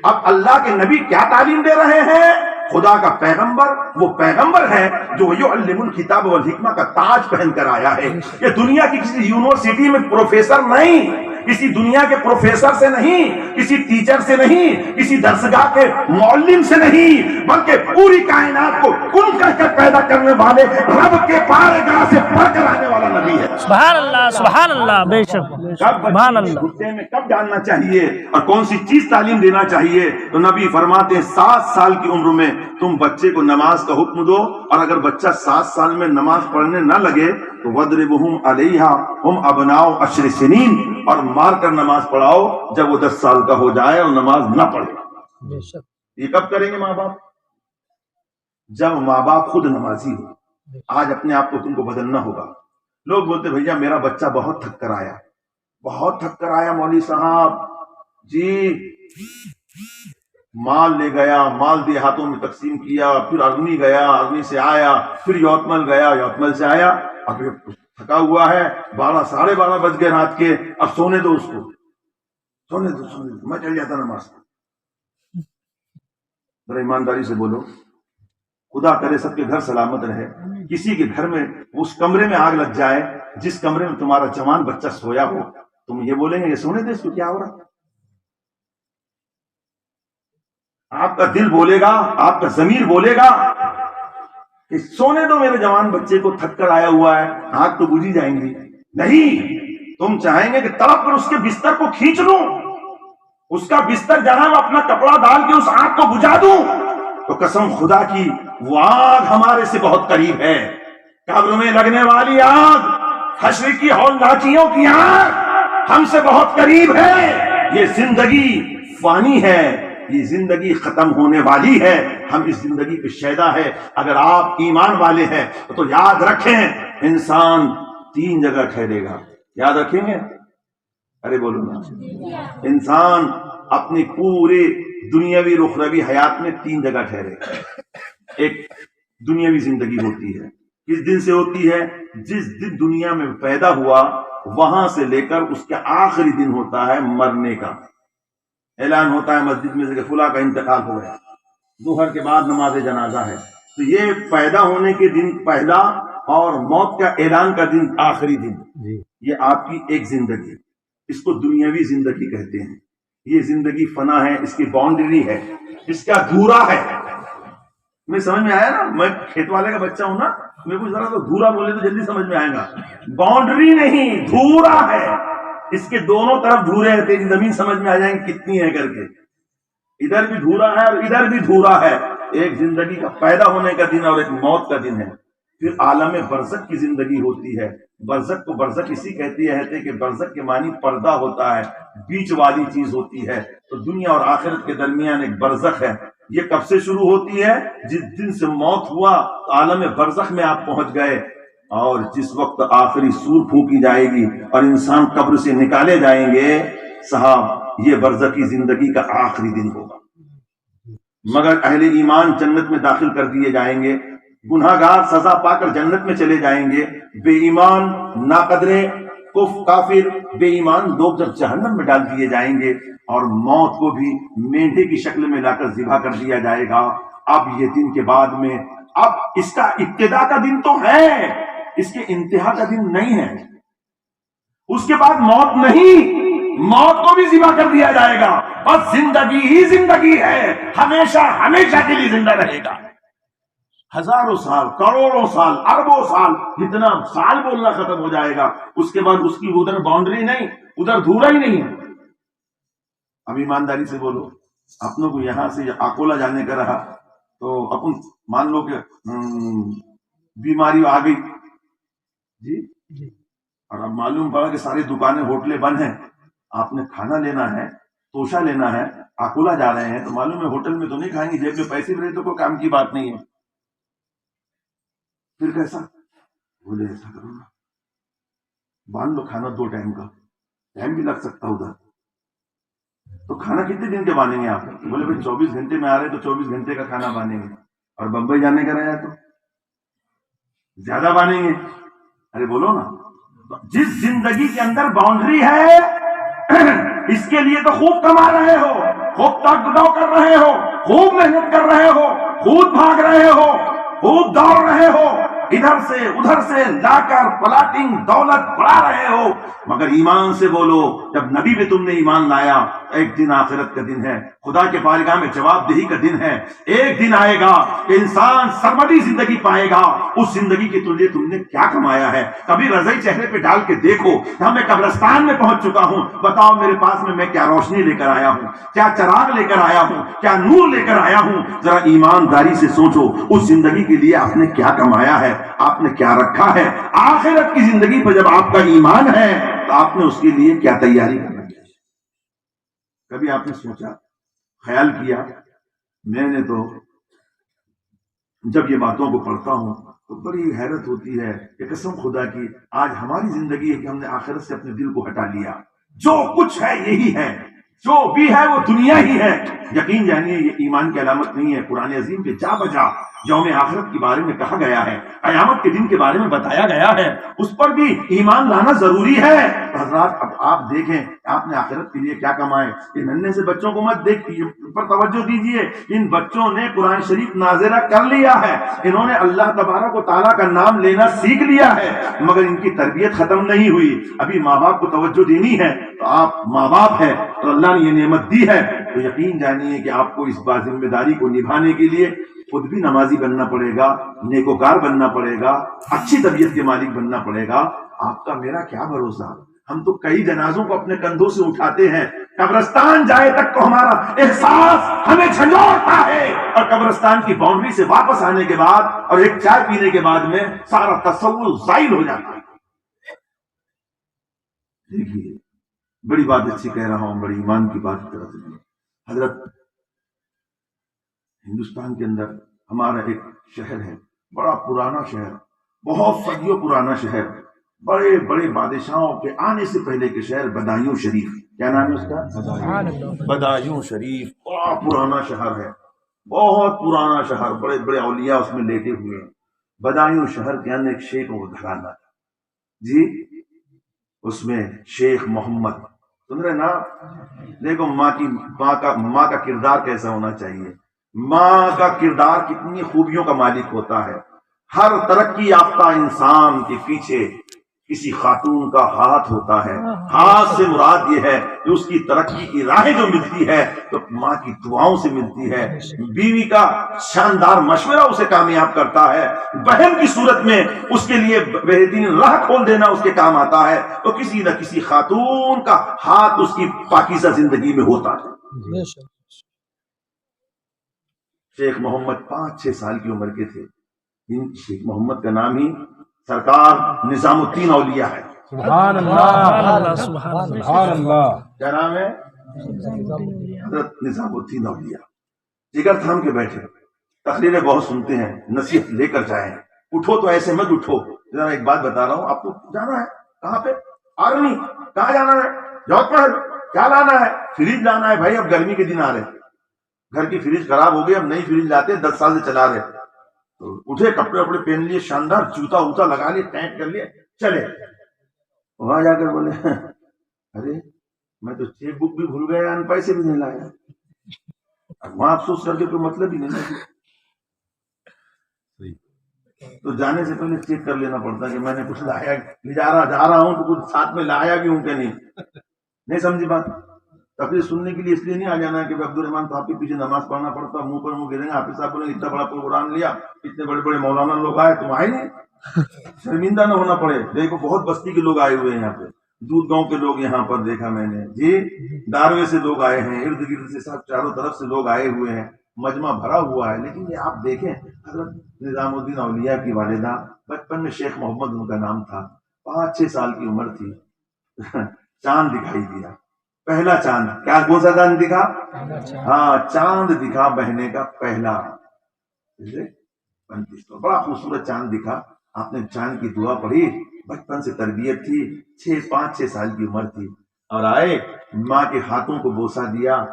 اب اللہ کے نبی کیا تعلیم دے رہے ہیں؟ خدا کا پیغمبر وہ پیغمبر ہے جو یعلم الکتاب والحکمہ کا تاج پہن کر آیا ہے. یہ دنیا کی کسی یونیورسٹی میں پروفیسر نہیں، کسی دنیا کے پروفیسر سے نہیں، کسی ٹیچر سے نہیں، کسی درسگاہ کے معلم سے نہیں، بلکہ پوری کائنات کو کن کر کے پیدا کرنے والے رب کے بارگاہ سے پڑھ کر آنے والا نبی ہے. سبحان اللہ بے شک سبحان اللہ. گھٹنے میں کب ڈالنا چاہیے اور کون سی چیز تعلیم دینا چاہیے؟ تو نبی فرماتے ہیں 7 سال کی عمر میں تم بچے کو نماز کا حکم دو، اور اگر بچہ 7 سال میں نماز پڑھنے نہ لگے تو وَضْرِبْهُمْ عَلَيْهَا هُمْ أَبْنَاءُ 10 سِنِينَ، اور مار کر نماز پڑھاؤ جب وہ 10 سال کا ہو جائے اور نماز نہ پڑھے. بے شک یہ کب کریں گے ماں باپ؟ جب ماں باپ خود نمازی ہو. آج اپنے آپ کو تم کو بدلنا ہوگا. لوگ بولتے بھیا میرا بچہ بہت تھک کر آیا، بہت تھک کر آیا مولوی صاحب جی، مال لے گیا، مال دیہاتوں میں تقسیم کیا، پھر ارنی گیا، ارنی سے آیا، پھر یوتمل گیا، یوتمل سے آیا، اب تھکا ہوا ہے، 12 ساڑھے 12 بج گئے رات کے، اب سونے دو اس کو، سونے دو میں چل جاتا نماز. ذرا ایمانداری سے بولو، خدا کرے سب کے گھر سلامت رہے. کسی کے گھر میں اس کمرے میں آگ لگ جائے جس کمرے میں تمہارا جوان بچہ سویا ہو، تم یہ بولیں گے یہ سونے دے اس کو، کیا ہو رہا؟ آپ کا دل بولے گا، آپ کا ضمیر بولے گا کہ سونے دو میرے جوان بچے کو، تھک کر آیا ہوا ہے، آگ تو بجھی جائیں گی. نہیں، تم چاہیں گے کہ تڑپ کر اس کے بستر کو کھینچ لوں، اس کا بستر جہاں میں اپنا کپڑا ڈال کے اس آگ کو بجھا دوں. تو قسم خدا کی وہ آگ ہمارے سے بہت قریب ہے. قبر میں لگنے والی آگ، حشر کی ہولناکیوں کی آگ ہم سے بہت قریب ہے. یہ زندگی فانی ہے، یہ زندگی ختم ہونے والی ہے، ہم اس زندگی پہ شیدا ہے. اگر آپ ایمان والے ہیں تو یاد رکھیں انسان 3 جگہ ٹھہرے گا. یاد رکھیں گے؟ ارے بولو نا. انسان اپنی پورے دنیاوی اخروی حیات میں 3 جگہ ٹھہرے گا. ایک دنیاوی زندگی ہوتی ہے، کس دن سے ہوتی ہے؟ جس دن دنیا میں پیدا ہوا وہاں سے لے کر اس کے آخری دن ہوتا ہے مرنے کا. اعلان ہوتا ہے مسجد میں سے کہ فلاں کا انتقال ہو گیا، ظہر کے بعد نماز جنازہ ہے. تو یہ پیدا ہونے کے دن پہلا اور موت کا اعلان کا دن آخری دن. یہ آپ کی ایک زندگی، اس کو دنیاوی زندگی کہتے ہیں. یہ زندگی فنا ہے، اس کی باؤنڈری ہے، اس کا دھورا ہے. میں سمجھ میں آیا نا؟ میں کھیت والے کا بچہ ہوں نا، میں کچھ ذرا تو دھورا بولے تو جلدی سمجھ میں آئے گا. باؤنڈری نہیں، دھورا ہے. اس کے دونوں طرف دھورے ہیں، تیری زمین سمجھ میں آ جائیں گے کتنی ہے کر کے. ادھر بھی دھورا ہے اور ادھر بھی دھورا ہے. ایک زندگی کا پیدا ہونے کا دن اور ایک موت کا دن ہے. پھر عالم برزخ کی زندگی ہوتی ہے. برزخ کو برزخ اسی کہتی ہے کہ برزخ کے معنی پردہ ہوتا ہے، بیچ والی چیز ہوتی ہے. تو دنیا اور آخرت کے درمیان ایک برزخ ہے. یہ کب سے شروع ہوتی ہے؟ جس دن سے موت ہوا تو عالم برزخ میں آپ پہنچ گئے. اور جس وقت آخری سور پھونکی جائے گی اور انسان قبر سے نکالے جائیں گے، صاحب یہ برزخی زندگی کا آخری دن ہوگا. مگر اہل ایمان جنت میں داخل کر دیے جائیں گے، گناہگار سزا پا کر جنت میں چلے جائیں گے. بے ایمان، ناقدرے، کافر، بے ایمان لوگ جب جہنم میں ڈال دیے جائیں گے اور موت کو بھی مینڈے کی شکل میں لا کر ذبح کر دیا جائے گا. اب یہ دن کے بعد میں، اب اس کا ابتدا کا دن تو ہے، اس کے انتہا کا دن نہیں ہے. اس کے بعد موت نہیں، موت کو بھی ذبح کر دیا جائے گا. بس زندگی ہی زندگی ہے، ہمیشہ ہمیشہ کے لیے زندہ رہے گا. ہزاروں سال، کروڑوں سال، اربوں سال، جتنا سال بولنا ختم ہو جائے گا. اس کے بعد اس کی ادھر باؤنڈری نہیں، ادھر دھورا ہی نہیں ہے. اب ایمانداری سے بولو، اپنوں کو یہاں سے اکولا جانے کا رہا تو اپن مان لو کہ بیماری آ گئی جی، اور اب معلوم پڑا کہ ساری دکانیں ہوٹلیں بند ہیں، آپ نے کھانا لینا ہے، توشہ لینا ہے، اکولا جا رہے ہیں، تو معلوم ہے ہوٹل میں تو نہیں کھائیں گے، جیب میں پیسے بھی رہے تو کوئی کام کی بات نہیں ہے. پھر کیسا؟ بولے ایسا کرو نا، باندھ لو کھانا 2 ٹائم کا، ٹائم بھی لگ سکتا ادھر. تو کھانا کتنے دن کے باندھیں گے آپ؟ بولے بھائی 24 گھنٹے میں آ رہے تو 24 گھنٹے کا کھانا باندھیں گے. اور بمبئی جانے کا رہا تو زیادہ باندھیں گے. ارے بولو نا. جس زندگی کے اندر باؤنڈری ہے اس کے لیے تو خوب کما رہے ہو، خوب تاکدو کر رہے ہو، خوب محنت کر رہے ہو، خوب بھاگ رہے ہو، خوب دوڑ رہے ہو، ادھر سے ادھر سے لا کر پلاٹنگ دولت بڑھا رہے ہو، مگر ایمان سے بولو، جب نبی پہ تم نے ایمان لایا، ایک دن آخرت کا دن ہے، خدا کے بارگاہ میں جواب دہی کا دن ہے، ایک دن آئے گا کہ انسان سرمدی زندگی پائے گا، اس زندگی کے لیے تم نے کیا کمایا ہے، کبھی رضائی چہرے پہ ڈال کے دیکھو، میں قبرستان میں پہنچ چکا ہوں، بتاؤ میرے پاس میں کیا روشنی لے کر آیا ہوں، کیا چراغ لے کر آیا ہوں، کیا نور لے کر آیا ہوں، ذرا ایمانداری سے سوچو، اس زندگی کے لیے آپ نے کیا کمایا ہے، آپ نے کیا رکھا ہے، آخرت کی زندگی پر جب آپ کا ایمان ہے تو آپ نے اس کے لیے کیا تیاری کرنا چاہیے۔ کبھی آپ نے سوچا، خیال کیا؟ میں نے تو جب یہ باتوں کو پڑھتا ہوں تو بڑی حیرت ہوتی ہے کہ قسم خدا کی آج ہماری زندگی ہے کہ ہم نے آخرت سے اپنے دل کو ہٹا لیا، جو کچھ ہے یہی ہے، جو بھی ہے وہ دنیا ہی ہے۔ یقین جانیے یہ ایمان کی علامت نہیں ہے، قرآن عظیم کے جا بجا یوم آخرت کے بارے میں کہا گیا ہے، قیامت کے دن کے بارے میں بتایا گیا ہے، اس پر بھی ایمان لانا ضروری ہے۔ حضرات اب آپ دیکھیں آپ نے آخرت کے لیے کیا کمائے، ان ننھے سے بچوں کو مت دیکھیے، پر توجہ دیجئے، ان بچوں نے قرآن شریف ناظرہ کر لیا ہے، انہوں نے اللہ تبارک و تعالیٰ کا نام لینا سیکھ لیا ہے، مگر ان کی تربیت ختم نہیں ہوئی، ابھی ماں باپ کو توجہ دینی ہے، تو آپ ماں باپ ہے اور اللہ نے یہ نعمت دی ہے، تو یقین جانیے کہ آپ کو اس بات ذمہ داری کو نبھانے کے لیے خود بھی نمازی بننا پڑے گا، نیکوکار بننا پڑے گا، اچھی طبیعت کے مالک بننا پڑے گا۔ آپ کا میرا کیا بھروسہ، ہم تو کئی جنازوں کو اپنے کندھوں سے اٹھاتے ہیں، قبرستان جائے تک تو ہمارا احساس ہمیں جھنجھوڑتا ہے، اور قبرستان کی باؤنڈری سے واپس آنے کے بعد اور ایک چائے پینے کے بعد میں سارا تصور زائل ہو جاتا ہے۔ دیکھیے بڑی بات اچھی کہہ رہا ہوں، بڑی ایمان کی بات کی طرف سے حضرت، ہندوستان کے اندر ہمارا ایک شہر ہے، بڑا پرانا شہر، بہت صدیوں پرانا شہر، بڑے بڑے بادشاہوں کے آنے سے پہلے کے شہر، بدایوں شریف۔ کیا نام ہے اس کا؟ بدایوں شریف، بڑا پرانا شہر ہے، بہت پرانا شہر، بڑے بڑے اولیاء اس میں لیٹے ہوئے ہیں۔ بدایوں شہر کے اندر ایک شیخ کو گھرانہ تھا جی، اس میں شیخ محمد، سن رہے نا؟ دیکھو ماں کا کردار کیسا ہونا چاہیے، ماں کا کردار کتنی خوبیوں کا مالک ہوتا ہے۔ ہر ترقی یافتہ انسان کے پیچھے کسی خاتون کا ہاتھ ہوتا ہے، ہاتھ سے مراد یہ ہے کہ اس کی ترقی کی راہیں جو ملتی ہے تو ماں کی دعاؤں سے ملتی ہے، بیوی کا شاندار مشورہ اسے کامیاب کرتا ہے، بہن کی صورت میں اس کے لیے بہترین راہ کھول دینا اس کے کام آتا ہے، تو کسی نہ کسی خاتون کا ہاتھ اس کی پاکیزہ زندگی میں ہوتا ہے۔ شیخ محمد 5-6 سال کی عمر کے تھے، شیخ محمد کا نام ہی سرکار نظام الدین اولیاء ہے۔ سبحان اللہ، سبحان اللہ۔ کیا نام ہے؟ حضرت نظام الدین اولیاء۔ جگر تھام کے بیٹھے، تقریریں بہت سنتے ہیں، نصیحت لے کر جائیں، اٹھو تو ایسے مت اٹھو۔ ذرا ایک بات بتا رہا ہوں، آپ کو جانا ہے کہاں پہ؟ آرمی۔ کہاں جانا ہے؟ جوت محل۔ کیا لانا ہے؟ فریج لانا ہے۔ بھائی اب گرمی کے دن آ رہے، گھر کی فریج خراب ہو گئی، اب نئی فریج لاتے، 10 سال سے چلا رہے، تو اٹھے، کپڑے وپڑے پہن لیے، شاندار جوتا ووتا لگا لیے، ٹینٹ کر لیے، چلے۔ وہاں جا کر بولے ارے میں تو چیک بک بھی بھول گیا، ان پیسے بھی نہیں لایا۔ وہاں افسوس کر کے کوئی مطلب ہی نہیں، تو جانے سے پہلے چیک کر لینا پڑتا کہ میں نے کچھ لایا، جا رہا ہوں تو کچھ ساتھ میں لایا بھی ہوں کہ نہیں سمجھی بات؟ تقریر سننے کے لیے اس لیے نہیں آ جانا کہ عبد الرحمان صاحب کے پیچھے نماز پڑھنا پڑتا، منہ پر منہ گریں گے، حافظ صاحب بولیں اتنا بڑا پروگرام لیا، اتنے بڑے بڑے مولانا لوگ آئے، تم آئے نہیں، شرمندہ نہ ہونا پڑے۔ دیکھو بہت بستی کے لوگ آئے ہوئے ہیں یہاں پہ، دودھ گاؤں کے لوگ یہاں پر دیکھا میں نے جی، داروے سے لوگ آئے ہیں، ارد گرد سے سب چاروں طرف سے لوگ آئے ہوئے ہیں، مجمع بھرا ہوا ہے۔ لیکن یہ آپ دیکھیں حضرت نظام الدین اولیاء کی والدہ، بچپن میں شیخ محمد ان کا نام تھا، 5-6 سال کی عمر تھی، چاند دکھائی دیا، پہلا چاند۔ کیا کون سا چاند دکھا؟ ہاں چاند دکھا، مہینے کا پہلا، بڑا خوبصورت چاند دکھا۔ آپ نے چاند کی دعا پڑھی، بچپن سے تربیت تھی، 5-6 سال کی عمر تھی، اور آئے ماں کے ہاتھوں کو بوسہ دیا،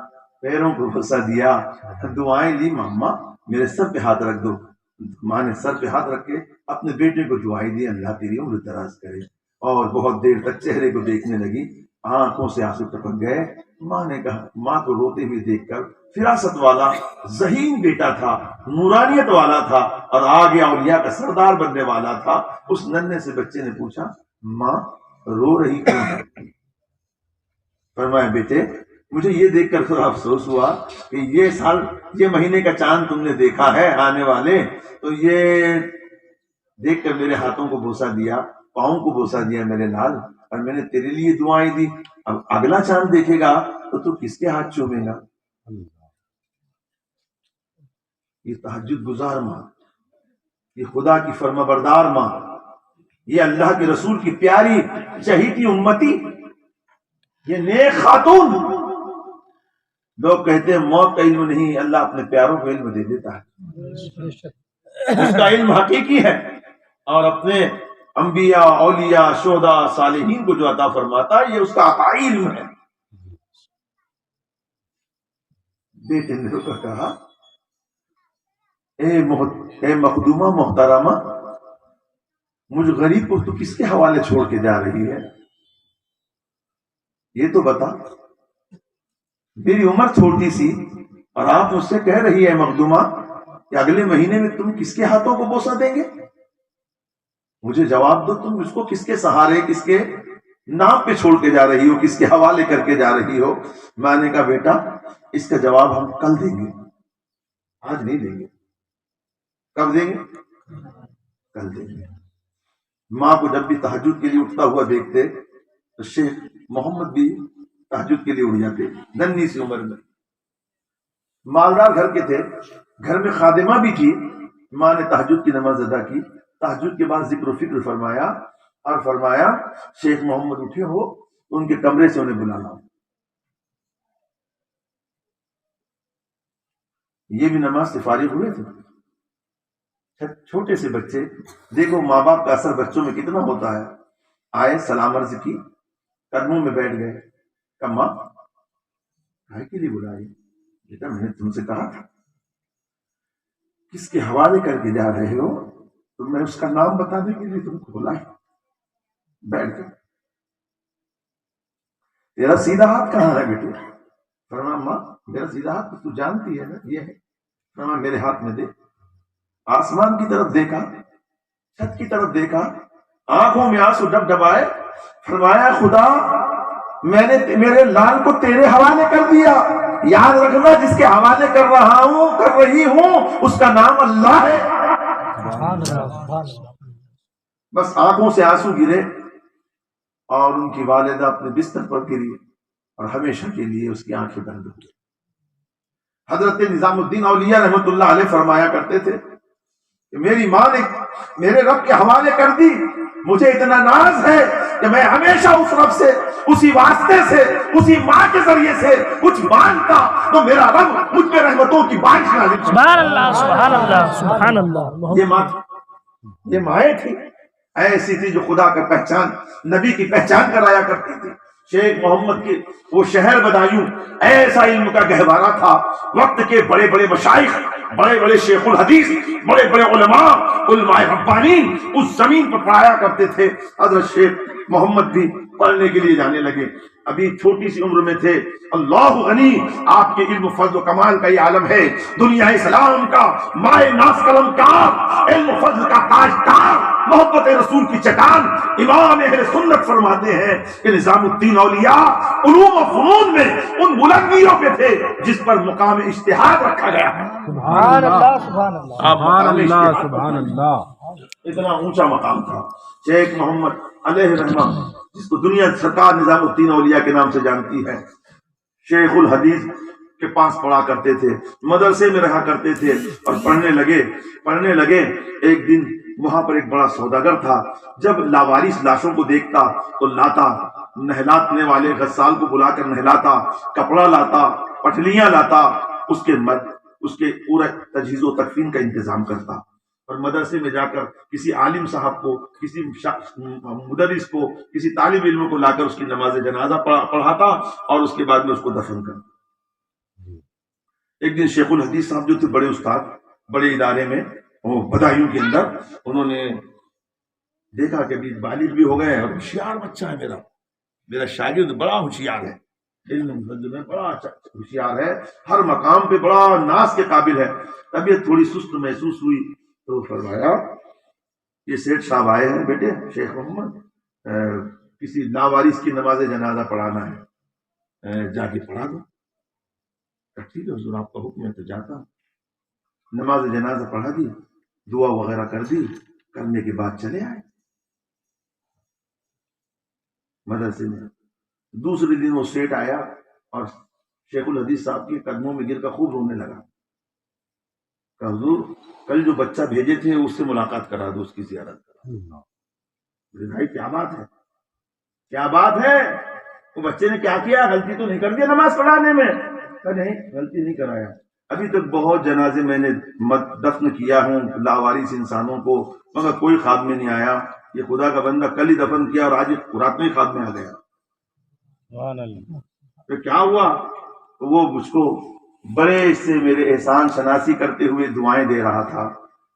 پیروں کو بوسہ دیا، دعائیں لی، ماما میرے سر پہ ہاتھ رکھ دو۔ ماں نے سر پہ ہاتھ رکھ کے اپنے بیٹے کو دعائیں دی، اللہ تیری عمر دراز کرے، اور بہت دیر تک چہرے کو دیکھنے لگی۔ آنکھوں سے آنسو ٹپک گئے. ماں نے کہا، ماں کو روتے ہوئے دیکھ کر، فراست والا ذہین بیٹا تھا، نورانیت والا تھا اور آگے اولیاء کا سردار بننے والا تھا. اس ننھے سے بچے نے پوچھا، ماں رو رہی کیوں ہے؟ فرمایا، بیٹے مجھے یہ دیکھ کر تھوڑا افسوس ہوا کہ یہ سال، یہ مہینے کا چاند تم نے دیکھا ہے آنے والے، تو یہ دیکھ کر میرے ہاتھوں کو بوسہ دیا، پاؤں کو بوسہ دیا میرے لال، اور میں نے تیرے لیے دعائیں دی. اب اگلا چاند دیکھے گا تو کس کے ہاتھ چومے گا؟ یہ تہجد گزار ماں، یہ خدا کی فرما بردار ماں، یہ اللہ کے رسول کی پیاری چہیتی امتی، یہ نیک خاتون. لوگ کہتے ہیں موت کا علم نہیں، اللہ اپنے پیاروں کو علم دے دیتا ہے، اس کا علم حقیقی ہے، اور اپنے انبیاء، اولیاء، شہداء، صالحین کو جو عطا فرماتا ہے یہ اس کا عطائی علم ہے. بیٹے نے رک کر کہا، اے مخدومہ محترمہ، مجھ غریب کو تو کس کے حوالے چھوڑ کے جا رہی ہے؟ یہ تو بتا، میری عمر چھوٹی سی اور آپ مجھ سے کہہ رہی ہے مخدومہ کہ اگلے مہینے میں تم کس کے ہاتھوں کو بوسہ دیں گے؟ مجھے جواب دو، تم اس کو کس کے سہارے، کس کے نام پہ چھوڑ کے جا رہی ہو، کس کے حوالے کر کے جا رہی ہو؟ میں نے کہا، بیٹا اس کا جواب ہم کل دیں گے، آج نہیں دیں گے. کب دیں گے؟ کل دیں گے. ماں کو جب بھی تہجد کے لیے اٹھتا ہوا دیکھتے تو شیخ محمد بھی تہجد کے لیے اٹھ جاتے، ننھی سی عمر میں. مالدار گھر کے تھے، گھر میں خادمہ بھی تھی. ماں نے تہجد کی نماز ادا کی، تہجد کے بعد ذکر و فکر فرمایا اور فرمایا، شیخ محمد اٹھے ہو تو ان کے کمرے سے انہیں بلانا. یہ بھی نماز سے فارغ ہوئے تھے. چھوٹے سے بچے، دیکھو ماں باپ کا اثر بچوں میں کتنا ہوتا ہے. آئے، سلام عرض کی، قدموں میں بیٹھ گئے. کہ ماں کاہے کے لیے بلائی؟ بیٹا میں نے تم سے کہا تھا کس کے حوالے کر کے جا رہے ہو، تو میں اس کا نام بتانے کے لیے تم کو بلائی. بیٹھ گئے. تیرا سیدھا ہاتھ کہاں ہے بیٹے؟ فرمایا، ماں میرا سیدھا ہاتھ تو جانتی ہے نا، یہ ہے. فرمایا، میرے ہاتھ میں دے. آسمان کی طرف دیکھا، چھت کی طرف دیکھا، آنکھوں میں آنسو ڈب ڈبائے. فرمایا، خدا میں نے میرے لال کو تیرے حوالے کر دیا. یاد رکھنا، جس کے حوالے کر رہا ہوں، کر رہی ہوں، اس کا نام اللہ ہے. بس آنکھوں سے آنسو گرے اور ان کی والدہ اپنے بستر پر گری اور ہمیشہ کے لیے اس کی آنکھیں بند ہوئی. حضرت نظام الدین اولیاء رحمۃ اللہ علیہ فرمایا کرتے تھے کہ میری ماں نے میرے رب کے حوالے کر دی، مجھے اتنا ناز ہے کہ میں ہمیشہ اس رب سے، اسی واسطے سے، اسی ماں کے ذریعے سے کچھ مانگتا تو میرا رب مجھ پہ رحمتوں کی بارش نازل کرتا. سبحان اللہ، سبحان اللہ، سبحان اللہ. یہ ماں، یہ مائیں تھی، ایسی تھی جو خدا کا پہچان، نبی کی پہچان کرایا کرتی تھی. شیخ محمد کے وہ شہر بدایوں ایسا علم کا گہوارہ تھا. وقت کے بڑے بڑے مشائخ، بڑے بڑے شیخ الحدیث، بڑے بڑے علماء ربانین اس زمین پر پڑھایا کرتے تھے. حضرت شیخ محمد بھی پڑھنے کے لیے جانے لگے. ابھی چھوٹی سی عمر میں تھے. اللہ غنی، آپ کے علم و فضل و کمال کا یہ عالم ہے. دنیا اسلام کا مائے ناز قلم کار، علم و فضل کا تاجدار، محبت رسول کی چٹان، امام اہل سنت فرماتے ہیں کہ نظام الدین اولیاء علوم و فنون میں ان بلندیوں پہ تھے جس پر مقام اجتہاد رکھا گیا ہے. سبحان اللہ، سبحان اللہ، سبحان اللہ، سبحان اللہ. اتنا اونچا مقام تھا. شیخ محمد علیہ رحمہ، جس کو دنیا سرکار نظام الدین اولیاء کے نام سے جانتی ہے، شیخ الحدیث کے پاس پڑھا کرتے تھے، مدرسے میں رہا کرتے تھے اور پڑھنے لگے. ایک دن وہاں پر ایک بڑا سوداگر تھا. جب لاوارث لاشوں کو دیکھتا تو لاتا، نہلانے والے غسال کو بلا کر نہلاتا، کپڑا لاتا، پٹلیاں لاتا، اس کے پورا تجہیز و تکفین کا انتظام کرتا. اور مدرسے میں جا کر کسی عالم صاحب کو، کسی مدرس کو، کسی طالب علم کو لا کر اس کی نماز جنازہ پڑھاتا اور اس کے بعد میں اس کو دفن کرتا. ایک دن شیخ الحدیث صاحب جو تھے، بڑے استاد، بڑے ادارے میں بدایوں کے اندر، انہوں نے دیکھا کہ ابھی بالغ بھی ہو گئے اور ہوشیار بچہ ہے میرا، میرا شاگرد بڑا ہوشیار ہے، علم میں بڑا ہوشیار ہے، ہر مقام پہ بڑا ناز کے قابل ہے۔ طبیعت تھوڑی سست محسوس ہوئی تو فرمایا یہ سیٹھ صاحب آئے ہیں بیٹے شیخ محمد، کسی لاوارث کی نماز جنازہ پڑھانا ہے، جا کے پڑھا دو۔ ٹھیک ہے حضور آپ کا حکم ہے تو جاتا ہوں۔ نماز جنازہ پڑھا دی، دعا وغیرہ کر دی، کرنے کے بعد چلے آئے مدرسے میں۔ دوسرے دن وہ سیٹ آیا اور شیخ الحدیث صاحب کے قدموں میں گر کر خوب رونے لگا کہ حضور کل جو بچہ بھیجے تھے اس سے ملاقات کرا دو، اس کی زیارت کرا دو۔ بھائی کیا بات ہے، کیا بات ہے، وہ بچے نے کیا کیا، غلطی تو نہیں کر دیا نماز پڑھانے میں؟ نہیں غلطی نہیں کرایا، ابھی تک بہت جنازے میں نے دفن کیا ہوں لاوارث انسانوں کو، مگر کوئی خواب میں نہیں آیا۔ یہ خدا کا بندہ کل ہی دفن کیا اور آج رات میں ہی خواب میں آ گیا۔ تو کیا ہوا؟ تو وہ مجھ کو بڑے سے میرے احسان شناسی کرتے ہوئے دعائیں دے رہا تھا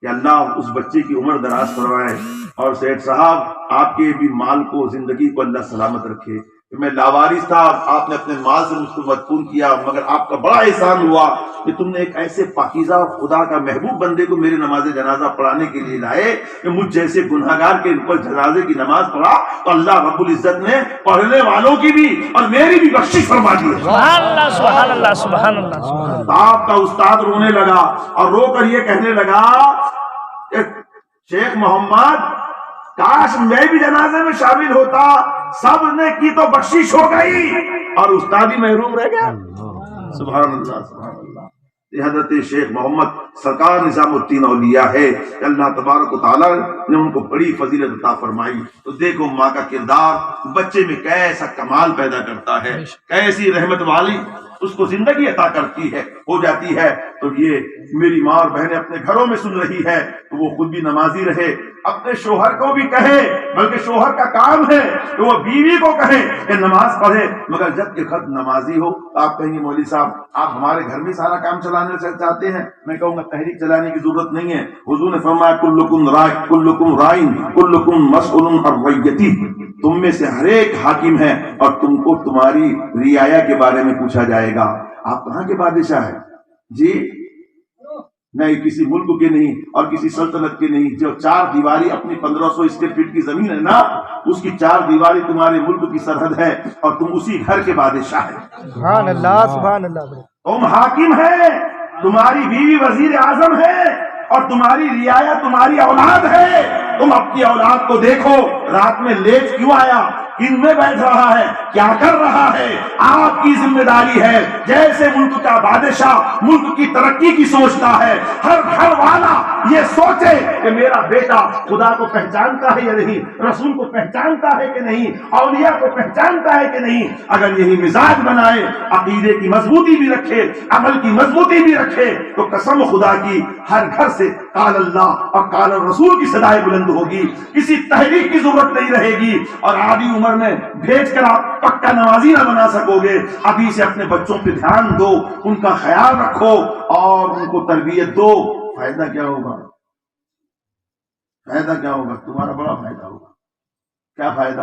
کہ اللہ اس بچے کی عمر دراز فرمائے اور سیٹھ صاحب آپ کے بھی مال کو زندگی کو اللہ سلامت رکھے۔ میں لاوارث تھا، آپ نے اپنے مال سے مجھ کو مدفون کیا، مگر آپ کا بڑا احسان ہوا کہ تم نے ایک ایسے پاکیزہ خدا کا محبوب بندے کو میرے نماز جنازہ پڑھانے کے لیے لائے کہ مجھ جیسے گنہگار کے اوپر جنازے کی نماز پڑھا تو اللہ رب العزت نے پڑھنے والوں کی بھی اور میری بھی بخشش فرما دی۔ سبحان اللہ سبحان اللہ سبحان اللہ۔ آپ کا استاد رونے لگا اور رو کر یہ کہنے لگا کہ شیخ محمد کاش میں بھی جنازے میں شامل ہوتا، سب نے کی تو بخشش ہو گئی اور استاد ہی محروم رہ گیا۔ سبحان اللہ سبحان اللہ۔ یہ حضرت شیخ محمد سرکار نظام الدین اولیاء ہے کہ اللہ تبارک و تعالیٰ نے ان کو بڑی فضیلت عطا فرمائی۔ تو دیکھو ماں کا کردار بچے میں کیسا کمال پیدا کرتا ہے، کیسی رحمت والی اس کو زندگی عطا کرتی ہے، ہو جاتی ہے۔ تو یہ میری ماں اور بہنیں اپنے گھروں میں سن رہی ہے تو وہ خود بھی نمازی رہے، اپنے شوہر کو بھی کہے، بلکہ شوہر کا کام ہے کہ وہ بیوی کو کہے کہ نماز پڑھے، مگر جب کہ خود نمازی ہو آپ کہیں گے مولوی صاحب آپ ہمارے گھر میں سارا کام چلانے سے چاہتے ہیں، میں کہوں گا تحریک چلانے کی ضرورت نہیں ہے۔ حضور نے فرمایا کلکم رائن کلکم مسئول عن رعیتہ، تم میں سے ہر ایک حاکم ہے اور تم کو تمہاری رعایا کے بارے میں پوچھا جائے گا۔ آپ کہاں کے بادشاہ ہیں جی؟ نہیں کسی ملک کے نہیں اور کسی سلطنت کے نہیں، جو چار دیواری اپنی 1500 اسکوائر فٹ کی زمین ہے نا، اس کی چار دیواری تمہارے ملک کی سرحد ہے اور تم اسی گھر کے بادشاہ ہیں۔ سبحان اللہ سبحان اللہ۔ تم حاکم ہے، تمہاری بیوی وزیر اعظم ہے اور تمہاری رعایا تمہاری اولاد ہے۔ تم اپنی اولاد کو دیکھو، رات میں لیٹ کیوں آیا، کن میں بیٹھ رہا ہے، کیا کر رہا ہے، آپ کی ذمہ داری ہے۔ جیسے ملک کا بادشاہ ملک کی ترقی کی سوچتا ہے، ہر گھر والا یہ سوچے کہ میرا بیٹا خدا کو پہچانتا ہے یا نہیں، رسول کو پہچانتا ہے کہ نہیں، اولیاء کو پہچانتا ہے کہ نہیں۔ اگر یہی مزاج بنائے، عقیدے کی مضبوطی بھی رکھے، عمل کی مضبوطی بھی رکھے، تو قسم خدا کی ہر گھر سے قال اللہ اور قال الرسول کی صدائیں بلند ہوگی، کسی تحریک کی ضرورت نہیں رہے گی، اور آدھی عمر میں بھیج کر آپ پکا نمازی نہ بنا سکو گے۔ ابھی سے اپنے بچوں پہ دھیان دو، ان کا خیال رکھو اور ان کو تربیت دو۔ فائدہ کیا ہوگا؟ فائدہ کیا ہوگا؟ تمہارا بڑا فائدہ ہوگا۔ کیا فائدہ؟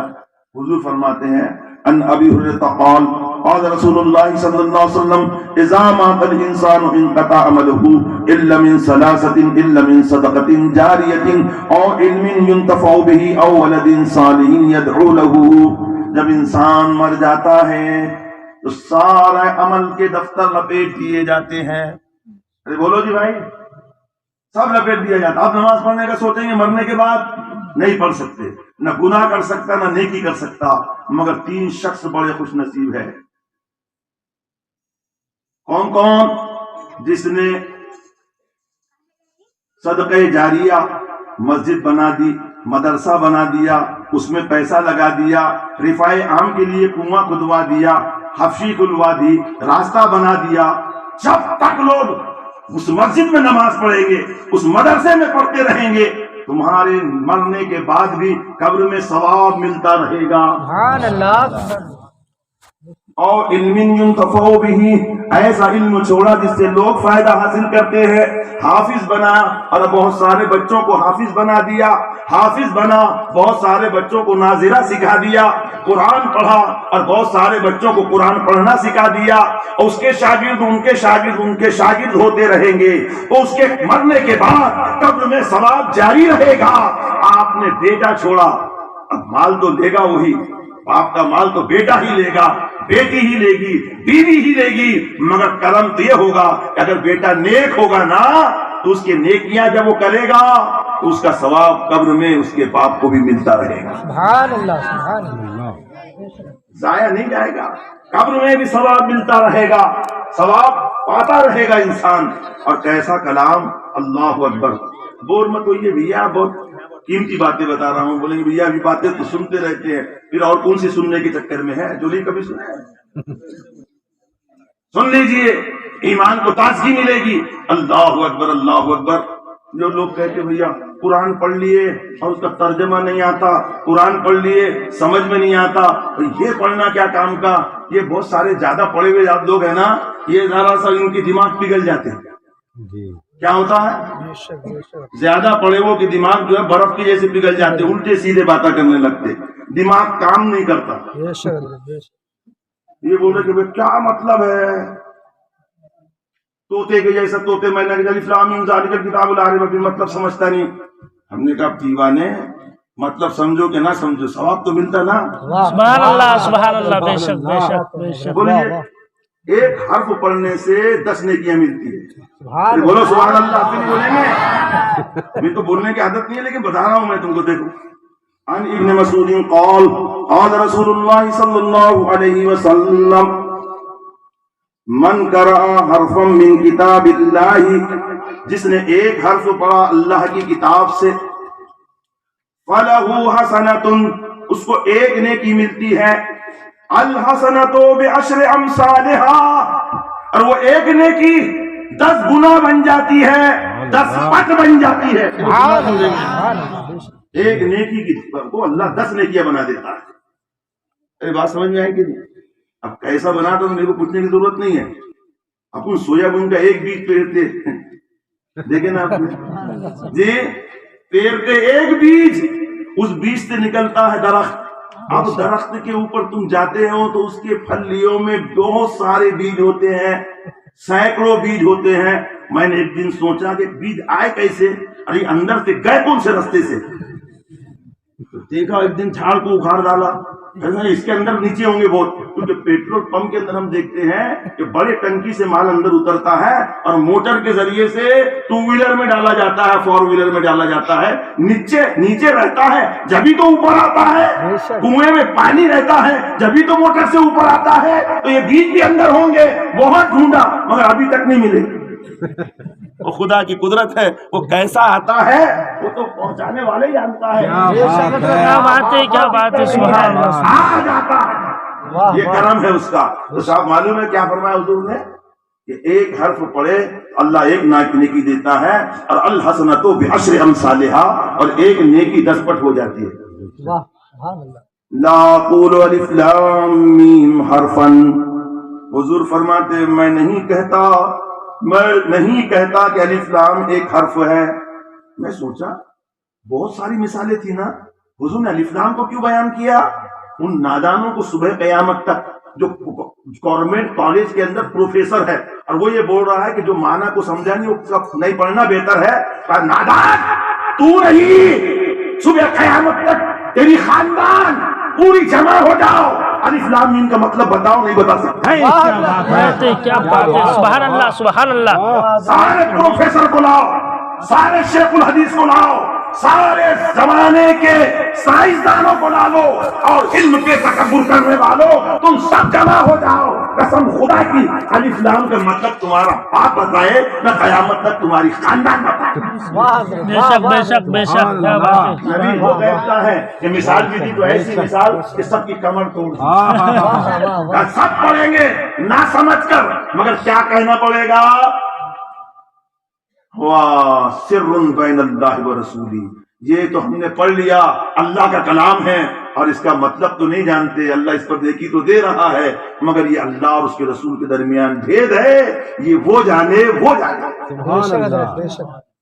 حضور فرماتے ہیں ان ابی ہریرہ قال قال رسول اللہ صلی اللہ علیہ وسلم اذا مات الانسان انقطع عمله الا من ثلاثه الا من صدقه جاريه او علم ينتفع به او ولد صالح يدعو له۔ جب انسان مر جاتا ہے تو سارے عمل کے دفتر لپیٹ دیے جاتے ہیں۔ ارے بولو جی بھائی، سب لپیٹ دیا جاتا۔ آپ نماز پڑھنے کا سوچیں گے مرنے کے بعد نہیں پڑھ سکتے، نہ گناہ کر سکتا نہ نیکی کر سکتا، مگر تین شخص بڑے خوش نصیب ہے۔ کون کون؟ جس نے صدقہ جاریہ مسجد بنا دی، مدرسہ بنا دیا، اس میں پیسہ لگا دیا، رفاع عام کے لیے کنواں کھدوا دیا، حفشی کھلوا دی، راستہ بنا دیا۔ جب تک لوگ اس مسجد میں نماز پڑھیں گے، اس مدرسے میں پڑھتے رہیں گے، تمہارے مرنے کے بعد بھی قبر میں ثواب ملتا رہے گا۔ سبحان اللہ۔ اور علم ينتفع به، ایسا علم چھوڑا جس سے لوگ فائدہ حاصل کرتے ہیں، حافظ بنا اور بہت سارے بچوں کو حافظ بنا دیا، حافظ بنا, بہت سارے بچوں کو ناظرہ سکھا دیا, قرآن پڑھا اور بہت سارے بچوں کو قرآن پڑھنا سکھا دیا, اور اس کے شاگرد ان کے شاگرد ان کے شاگرد ہوتے رہیں گے, تو اس کے مرنے کے بعد قبر میں ثواب جاری رہے گا. آپ نے بیٹا چھوڑا, اب مال تو لے گا وہی, باپ کا مال تو بیٹا ہی لے گا, بیٹی ہی لے گی, بیوی ہی لے گی, مگر کرم تو یہ ہوگا کہ اگر بیٹا نیک ہوگا نا تو اس کے نیکیاں جب وہ کرے گا تو اس کا ثواب قبر میں اس کے باپ کو بھی ملتا رہے گا. سبحان اللہ سبحان اللہ. ضائع نہیں جائے گا, قبر میں بھی ثواب ملتا رہے گا, ثواب پاتا رہے گا انسان. اور کیسا کلام, اللہ اکبر. بور مت ہوئیے بھیا, بہت قیمتی باتیں بتا رہا ہوں. بولیں گے بھیا ابھی باتیں تو سنتے رہتے ہیں, پھر اور کون سی سننے کے چکر میں ہے, جو نہیں کبھی سنا ہے سن لیجئے, ایمان کو تازگی ملے گی. اللہ اکبر اللہ اکبر. جو لوگ کہتے بھیا قرآن پڑھ لیے اور اس کا ترجمہ نہیں آتا, قرآن پڑھ لیے سمجھ میں نہیں آتا, یہ پڑھنا کیا کام کا. یہ بہت سارے زیادہ پڑھے ہوئے آپ لوگ ہیں نا, یہ ذرا سا ان کی دماغ پگھل جاتے ہیں. کیا ہوتا ہے, زیادہ پڑھے وہ کہ دماغ جو ہے برف کی جیسے پگھل جاتے, الٹے سیدھے باتیں کرنے لگتے, دماغ کام نہیں کرتا. یہ بول رہے کہ کیا مطلب ہے, طوطے کے جیسا طوطے میں نے الف لام میم ذالک الکتاب لا ریب فیہ, مطلب سمجھتا نہیں. ہم نے کہا دیوانے, مطلب سمجھو کہ نہ سمجھو ثواب تو ملتا نا. سبحان اللہ سبحان اللہ. بے شک بے شک بے شک. بولیے ایک حرف پڑھنے سے 10 نیکیاں ملتی ہے. بولو سبحان اللہ. پھر بولیں گے, میں تو بولنے کی عادت نہیں ہے لیکن بتا رہا ہوں میں تم کو. دیکھو, عن ابن مسعود قال قال رسول اللہ صلی اللہ علیہ وسلم من قرأ حرفا من کتاب اللہ, جس نے ایک حرف پڑھا اللہ کی کتاب سے, فلہ حسنۃ, اس کو ایک نیکی ملتی ہے. الحسنۃ بعشر امثالها, اور وہ ایک نیکی 10 گنا بن جاتی ہے, 10 پٹ بن جاتی ہے. ایک نیکی کی کو اللہ 10 نیکیاں بنا دیتا ہے. ارے بات سمجھ میں آئے کہ نہیں؟ اب کیسا بنا تو میرے کو پوچھنے کی ضرورت نہیں ہے. اپن سویا بین کا ایک بیج پیرتے, دیکھیں نا آپ نے جی, پیرتے ایک بیج, اس بیج سے نکلتا ہے درخت. اب درخت کے اوپر تم جاتے ہو تو اس کے پھلیوں میں بہت سارے بیج ہوتے ہیں, سینکڑوں بیج ہوتے ہیں. میں نے ایک دن سوچا کہ بیج آئے کیسے, ارے اندر سے گئے کون سے رستے سے. دیکھا ایک دن جھاڑ کو اکھاڑ ڈالا, اس کے اندر نیچے ہوں گے بہت, کیونکہ پیٹرول پمپ کے اندر ہم دیکھتے ہیں کہ بڑے ٹنکی سے مال اندر اترتا ہے اور موٹر کے ذریعے سے 2 ویلر میں ڈالا جاتا ہے, 4 ویلر میں ڈالا جاتا ہے. نیچے رہتا ہے جبھی تو اوپر آتا ہے, کنویں میں پانی رہتا ہے جبھی تو موٹر سے اوپر آتا ہے. تو یہ بیج بھی اندر ہوں گے, بہت ڈھونڈا مگر ابھی تک نہیں ملے. وہ خدا کی قدرت ہے, وہ کیسا آتا ہے وہ تو پہنچانے والے ہی جانتا ہے. کیا بات ہے, کیا بات ہے. سبحان اللہ. آ جاتا ہے, یہ کرم ہے اس کا. تو صاحب معلوم ہے کیا فرمایا حضور نے, کہ ایک حرف پڑھے اللہ ایک نیکی دیتا ہے, اور الحسنۃ بعشر امثالها, اور ایک نیکی 10 پٹ ہو جاتی ہے. لا اقول الف لام میم حرفا, حضور فرماتے میں نہیں کہتا کہ الف لام ایک حرف ہے. میں سوچا بہت ساری مثالیں تھی نا, حضور نے الف لام کو کیوں بیان کیا؟ ان نادانوں کو صبح قیامت تک جو گورنمنٹ کالج کے اندر پروفیسر ہے اور وہ یہ بول رہا ہے کہ جو معنی کو سمجھا نہیں وہ نہیں پڑھنا بہتر ہے, نادان تو نہیں, صبح قیامت تک تیری خاندان پوری جمع ہو جاؤ, الف لام میم کا مطلب بتاؤ, نہیں بتا سکتے. کیا بات ہے. سبحان اللہ سبحان اللہ. سارے پروفیسر کو لاؤ, سارے شیخ الحدیث کو لاؤ, سارے زمانے کے سائنسدانوں کو لا لو, اور علم کے تکبر کرنے والوں تم سب جمع ہو جاؤ. قسم خدا کی الف لام کا مطلب تمہارا باپ بتائے نہ قیامت تک تمہاری خاندان بتائے. بے شک بے شک بے شک. کیا بات ہے. نبی وہ کہتا ہے کہ مثال بھی دی تو ایسی مثال کہ سب کی کمر توڑ دی. سب پڑھیں گے نہ سمجھ کر, مگر کیا کہنا پڑے گا, واہ سر بین اللہ و رسولی, یہ تو ہم نے پڑھ لیا, اللہ کا کلام ہے اور اس کا مطلب تو نہیں جانتے. اللہ اس پر نیکی تو دے رہا ہے مگر یہ اللہ اور اس کے رسول کے درمیان بھید ہے, یہ وہ جانے.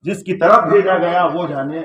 جس کی طرف بھیجا گیا وہ جانے.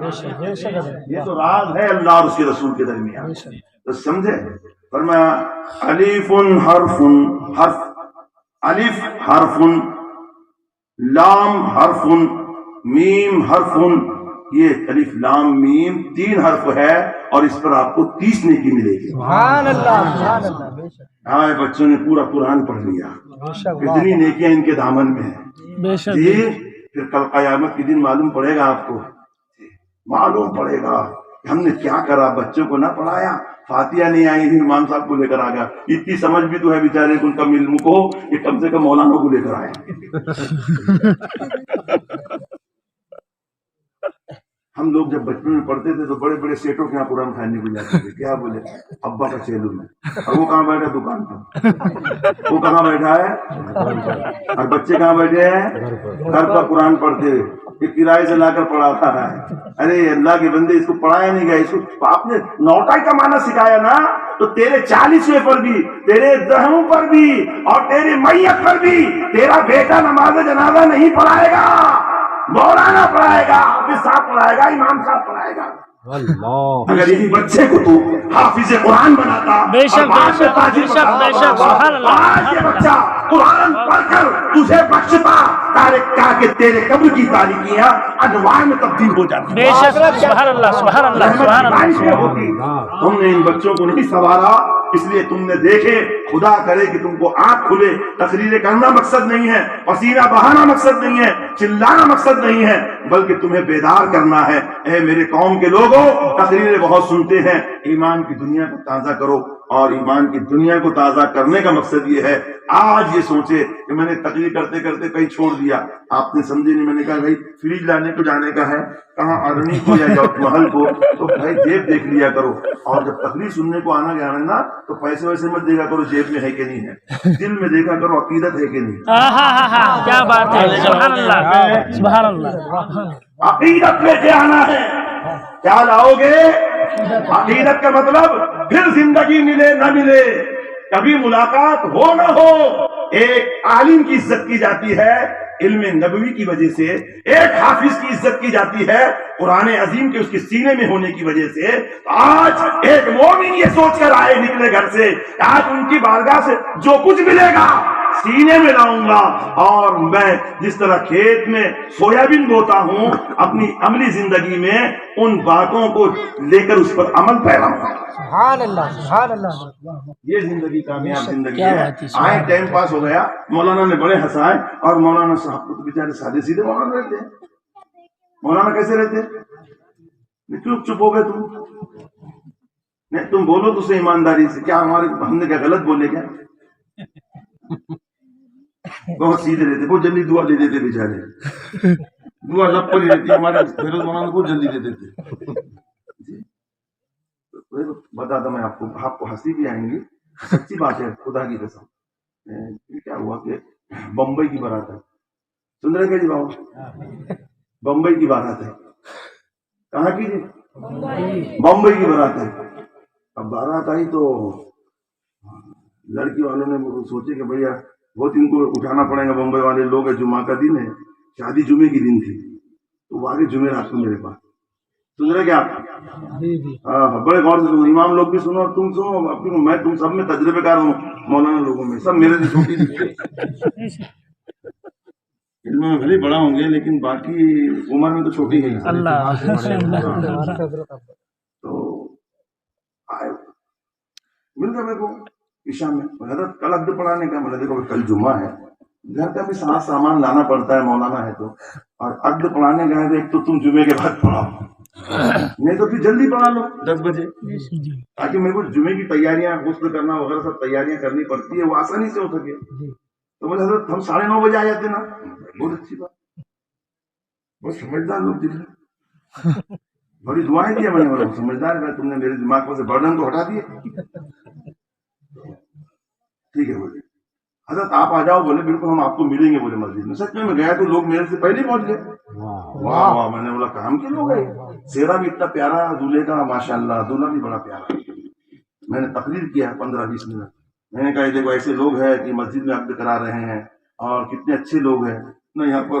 بے شک حضرت یہ تو راز ہے اللہ اور اس کے رسول کے درمیان، تو سمجھے؟ فرمایا الف حرف، حرف الف حرف، لام حرف، میم حرف، یہ الف لام میم 3 حرف ہے اور اس پر آپ کو 30 نیکی ملے گی۔ سبحان اللہ سبحان اللہ بے شک ہاں بچوں نے پورا قرآن پڑھ لیا، بے شک کتنی نیکیاں ان کے دامن میں ہیں بے شک جی۔ پھر کل قیامت کے دن معلوم پڑے گا آپ کو، معلوم پڑے گا کہ ہم نے کیا کرا، بچوں کو نہ پڑھایا، فاتحہ نہیں آئی تھی امام صاحب کو لے کر آ گیا، اتنی سمجھ بھی تو ہے بیچارے کو، ان کم علم کو کہ کم سے کم مولانا کو لے کر آئے۔ ہم لوگ جب بچپن میں پڑھتے تھے تو بڑے بڑے سیٹوں کے یہاں قرآن کھانے کو جاتے تھے، کیا بولے ابا کا سیلون میں، اور وہ کہاں بیٹھا دکان پر، وہ کہاں بیٹھا ہے، اور بچے کہاں بیٹھے ہیں گھر پر قرآن پڑھتے ہوئے، یہ کرائے سے لا کر پڑھاتا ہے۔ ارے اللہ کے بندے، اس کو پڑھایا نہیں گیا، اس کو آپ نے نوٹائی کا معنی سکھایا نا، تو تیرے 40ویں پر بھی، تیرے دہوں پر بھی اور تیرے میت پر بھی تیرا بیٹا نماز جنازہ نہیں پڑھائے گا، مولانا پڑھائے گا، حافظ صاحب پڑھائے گا، امام صاحب پڑھائے گا۔ اگر یہی بچے کو تو حافظ قرآن بناتا بے شک، اور بعد بے میں شک، تاجر بے شک، بے شک، بناتا، سبحان اللہ۔ آج یہ بچہ قرآن پڑھ کر تجھے بخشتا، کہ تیرے قبر کی تاریکیاں انوار میں تبدیل ہو جاتی۔ بے شک سبحان اللہ سبحان اللہ سبحان اللہ بارش میں ہوتی، تم نے ان بچوں کو نہیں سنوارا، اس لیے تم نے دیکھے، خدا کرے کہ تم کو آنکھ کھلے۔ تقریریں کرنا مقصد نہیں ہے، پسینہ بہانا مقصد نہیں ہے، چلانا مقصد نہیں ہے، بلکہ تمہیں بیدار کرنا ہے۔ اے میرے قوم کے لوگوں، تقریریں بہت سنتے ہیں، ایمان کی دنیا کو تازہ کرو، اور ایمان کی دنیا کو تازہ کرنے کا مقصد یہ ہے۔ آج یہ سوچے کہ میں نے تقریر کرتے کرتے کہیں چھوڑ دیا، آپ نے سمجھے نہیں، میں نے کہا بھائی فریج لانے کو جانے کا ہے، کہاں ارنی کو یا یوت محل کو، تو بھائی جیب دیکھ لیا کرو، اور جب تقریر سننے کو آنا گیا نا تو پیسے ویسے مت دیکھا کرو جیب میں ہے کہ نہیں ہے، دل میں دیکھا کرو عقیدت ہے کہ نہیں۔ کیا بات ہے، سبحان اللہ سبحان اللہ۔ عقیدت لے کے آنا ہے، کیا لاؤ گے؟ عقیدت کا مطلب پھر زندگی ملے نہ ملے، کبھی ملاقات ہو نہ ہو، ایک عالم کی عزت کی جاتی ہے علم نبوی کی وجہ سے، ایک حافظ کی عزت کی جاتی ہے قرآن عظیم کے اس کے سینے میں ہونے کی وجہ سے۔ آج ایک مومن یہ سوچ کر آئے نکلے گھر سے، آج ان کی بارگاہ سے جو کچھ ملے گا سینے میں لاؤں گا، اور میں جس طرح کھیت میں سویابین بوتا ہوں، اپنی عملی زندگی میں ان باتوں کو لے کر اس پر عمل پھیلاؤں گا۔ سبحان اللہ سبحان اللہ۔ یہ زندگی کامیاب زندگی ہے۔ آئے ٹائم پاس ہو گیا، مولانا نے بڑے ہنسائے، اور مولانا صاحب کو تو بیچارے سادے سیدھے مولانا رہتے ہیں۔ مولانا کیسے رہتے؟ کیوں چپ ہو گئے تم؟ نہیں تم بولو تو صحیح ایمانداری سے، کیا ہم نے کیا غلط بولے کیا؟ بہت سیدھے رہتے، بہت جلدی دعا دے دیتے بیچارے، دعا لب پر ہی رہتی ہے، ہمارے فیروز مولانا بہت جلدی دے دیتے۔ بتاتا میں آپ کو ہنسی بھی آئیں گی، سچی بات ہے خدا کی قسم۔ کیا ہوا کہ بمبئی کی بارات ہے، سن رہے کیا جی بابا؟ بمبئی کی بارات ہے، کہاں کی جی؟ بمبئی کی بارات ہے۔ اب بارات آئی تو لڑکی والوں نے سوچے کہ بھیا بہت ان کو اٹھانا پڑے گا، بمبئی والے لوگ ہیں، جمعہ کا دن ہے، شادی جمعے کی دن تھی، تو وہ آگے جمعے رات کو میرے پاس، سن رہے کیا آپ؟ ہاں بڑے غور سے سنو، امام لوگ بھی سنو اور تم سنو، میں تم سب میں تجربے کار ہوں، مولانا لوگوں میں سب میرے سے چھوٹی دکھتے، علم میں بھلے بڑا ہوں گے لیکن باقی عمر میں تو چھوٹی ہے۔ اللہ تو آئے مل گیا میرے کو عشاء میں، حضرت کل عقد پڑھانے کا، میں نے دیکھو کل جمعہ ہے، گھر کا بھی سامان لانا پڑتا ہے، مولانا ہے تو، اور عقد پڑھانے کا ہے تو ایک تو تم جمعے کے بعد پڑھاؤ، نہیں تو پھر جلدی پڑھا لو 10 بجے، تاکہ میرے کو جمعے کی تیاریاں غسل کرنا وغیرہ سب تیاریاں کرنی پڑتی ہے، وہ آسانی سے ہو سکے۔ تو بولے حضرت ہم 9:30 بجے آ جاتے نا، بہت اچھی بات، بہت سمجھدار لوگ دکھ رہے، بڑی دعائیں دی میں نے، سمجھدار ہے، تم نے میرے دماغ پر سے برڈن کو ہٹا دیے، ٹھیک ہے بولے حضرت آپ آ جاؤ، بولے بالکل ہم آپ کو ملیں گے، بولے مسجد میں۔ سچ میں گیا تو لوگ میرے سے پہلے پہنچ گئے، واہ واہ، میں نے بولا کام کے لوگ ہیں، سیرا بھی اتنا پیارا دولہے کا، ماشاء اللہ دولہا بھی بڑا پیارا۔ میں نے تقریر کیا 15-20 منٹ، میں نے کہا دیکھو ایسے لوگ ہیں کہ مسجد میں عقد کرا رہے ہیں، اور کتنے اچھے لوگ ہیں، نہ یہاں پر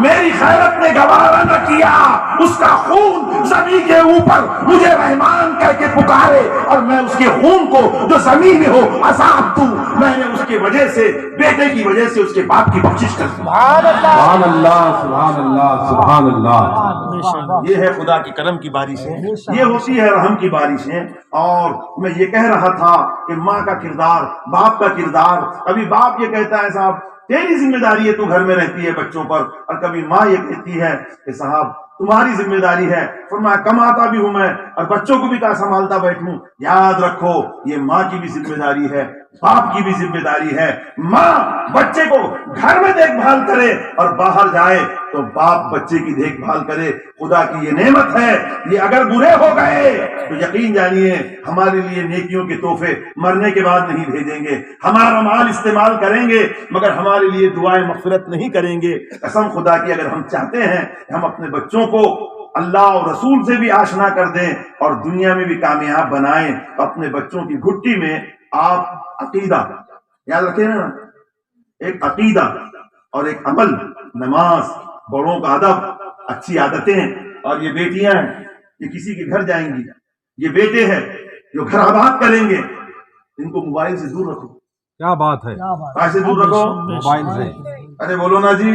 میری خیرت نے گوارا نہ کیا، اس کا خون زمین کے اوپر مجھے رحمان کہہ کے پکارے، اور میں اس کے خون کو جو زمین میں ہو عذاب دوں، میں نے اس کی وجہ سے، بیٹے کی وجہ سے اس کے باپ کی بخشش کر دی۔ سبحان اللہ سبحان اللہ سبحان اللہ۔ یہ ہے خدا کی کرم کی بارشیں، یہ ہوتی ہے رحم کی بارشیں۔ اور میں یہ کہہ رہا تھا کہ ماں کا کردار، باپ کا کردار، کبھی باپ یہ کہتا ہے صاحب تیری ذمہ داری ہے، تو گھر میں رہتی ہے بچوں پر، اور کبھی ماں یہ کہتی ہے کہ صاحب تمہاری ذمہ داری ہے، فرمایا کماتا بھی ہوں میں اور بچوں کو بھی کہاں سنبھالتا بیٹھوں۔ یاد رکھو یہ ماں کی بھی ذمہ داری ہے، باپ کی بھی ذمہ داری ہے۔ ماں بچے کو گھر میں دیکھ بھال کرے اور باہر جائے تو باپ بچے کی دیکھ بھال کرے۔ خدا کی یہ نعمت ہے، یہ اگر برے ہو گئے تو یقین جانیے ہمارے لیے نیکیوں کے تحفے مرنے کے بعد نہیں بھیجیں گے، ہمارا مال استعمال کریں گے مگر ہمارے لیے دعائیں مغفرت نہیں کریں گے۔ قسم خدا کی اگر ہم چاہتے ہیں کہ ہم اپنے بچوں کو اللہ اور رسول سے بھی آشنا کر دیں اور دنیا میں بھی کامیاب بنائیں، تو اپنے بچوں کی گھٹی میں آپ عقیدہ یاد رکھیں نا، ایک عقیدہ اور ایک عمل، نماز، بڑوں کا ادب، اچھی عادتیں۔ اور یہ بیٹیاں ہیں یہ کسی کے گھر جائیں گی، یہ بیٹے ہیں جو گھر آباد کریں گے، ان کو موبائل سے دور رکھو۔ کیا بات ہے، کہاں سے دور رکھو؟ موبائل سے۔ ارے بولو نا جی،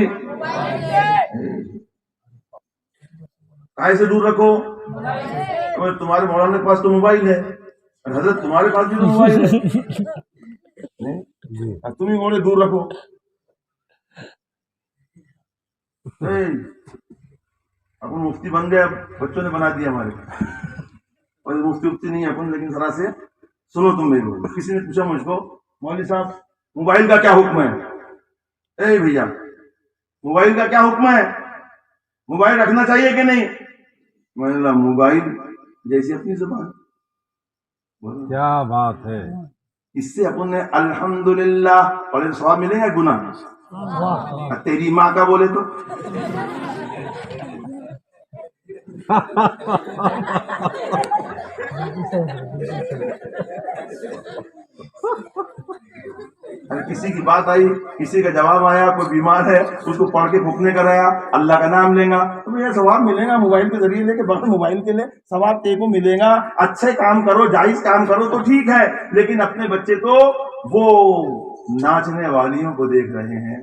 کہاں سے دور رکھو؟ تمہارے مولانا کے پاس تو موبائل ہے، اور حضرت تمہارے پاس بھی تو موبائل ہے، تم ہی بولے دور رکھو۔ اپن مفتی بن گئے، بچوں نے بنا دیا ہمارے، اور مفتی افتی نہیں ہے اپن، لیکن ذرا سے سنو تم میری بات۔ کسی نے پوچھا مجھ کو مولوی صاحب موبائل کا کیا حکم ہے؟ اے بھیا موبائل کا کیا حکم ہے؟ موبائل رکھنا چاہیے کہ نہیں؟ میں نے کہا موبائل جیسی اپنی زبان۔ کیا بات ہے، اس سے اپن نے الحمدللہ پڑھے ثواب ملے گا گناہ؟ تیری ماں کا بولے تو اگر کسی کی بات آئی، کسی کا جواب آیا، کوئی بیمار ہے اس کو پڑھ کے پھونکنے کا رہا، اللہ کا نام لیں گا تو یہ ثواب ملے گا۔ موبائل کے ذریعے لے کے بغیر موبائل کے لے ثواب تے کو ملے گا۔ اچھے کام کرو، جائز کام کرو تو ٹھیک ہے، لیکن اپنے بچے تو وہ ناچنے والیوں کو دیکھ رہے ہیں،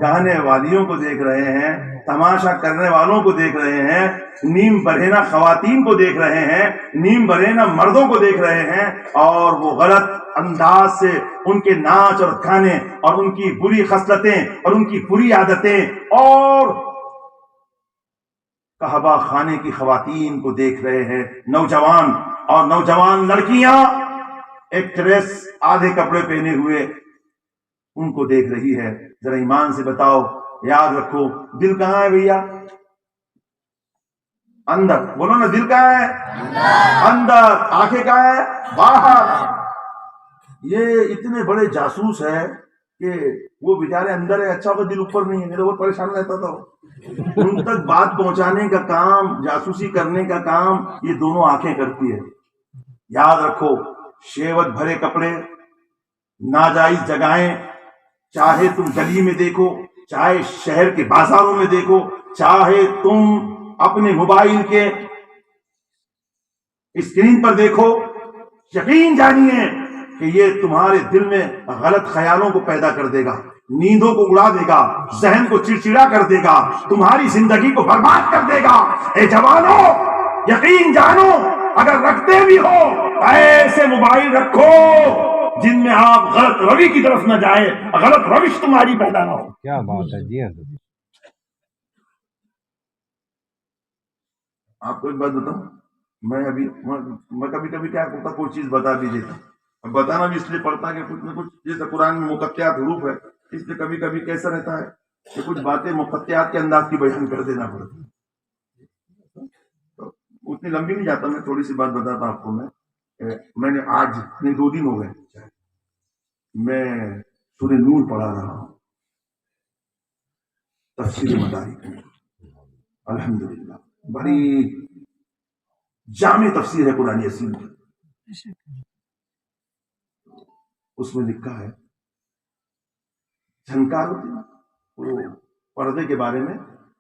گانے والیوں کو دیکھ رہے ہیں، تماشا کرنے والوں کو دیکھ رہے ہیں، نیم برہنہ خواتین کو دیکھ رہے ہیں، نیم برہنہ مردوں کو دیکھ رہے ہیں، اور وہ غلط انداز سے ان کے ناچ اور گانے اور ان کی بری خصلتیں اور ان کی بری عادتیں اور قہوہ خانے کی خواتین کو دیکھ رہے ہیں۔ نوجوان اور نوجوان لڑکیاں ایک ڈریس آدھے کپڑے پہنے ہوئے ان کو دیکھ رہی ہے۔ ذرا ایمان سے بتاؤ، یاد رکھو دل کہاں ہے بھیا؟ اندر بولو نا، دل کہاں ہے؟ اندر۔ آنکھیں کہاں ہے؟ باہر۔ یہ اتنے بڑے جاسوس ہے کہ وہ بیچارے اندر ہے، اچھا ہوگا دل اوپر نہیں ہے، میرے اوپر پریشان رہتا تھا۔ ان تک بات پہنچانے کا کام، جاسوسی کرنے کا کام یہ دونوں آنکھیں کرتی ہے۔ یاد رکھو، شہوت بھرے کپڑے، ناجائز جگہیں، چاہے تم گلی میں دیکھو، چاہے شہر کے بازاروں میں دیکھو، چاہے تم اپنے موبائل کے اسکرین پر دیکھو، یقین جانیے کہ یہ تمہارے دل میں غلط خیالوں کو پیدا کر دے گا، نیندوں کو اڑا دے گا، ذہن کو چڑچڑا کر دے گا، تمہاری زندگی کو برباد کر دے گا۔ اے جوانوں یقین جانو، اگر رکھتے بھی ہو ایسے موبائل رکھو جن میں آپ غلط روی کی طرف نہ جائے، غلط روش تمہاری پیدا نہ ہو۔ کیا بات ہے جی۔ آپ کو ایک بات بتاؤں، میں کبھی کبھی کیا کرتا، کوئی چیز بتا بھی دیتا، بتانا بھی اس لیے پڑتا کہ کچھ نہ کچھ، جیسے قرآن میں مقطعات حروف ہے، اس لیے کبھی کبھی کیسا رہتا ہے کہ کچھ باتیں مقطعات کے انداز کی بیان کر دینا پڑتا ہے۔ تو اتنی لمبی نہیں جاتا، میں تھوڑی سی بات بتاتا آپ کو۔ میں نے آج 2 دن ہو گئے میں سورہ نور پڑھا رہا ہوں، تفسیر مدارک میں، الحمدللہ بڑی جامع تفسیر ہے قرآن یسین کی۔ اس میں لکھا ہے، جھنکار ہوتی ہے وہ پردے کے بارے میں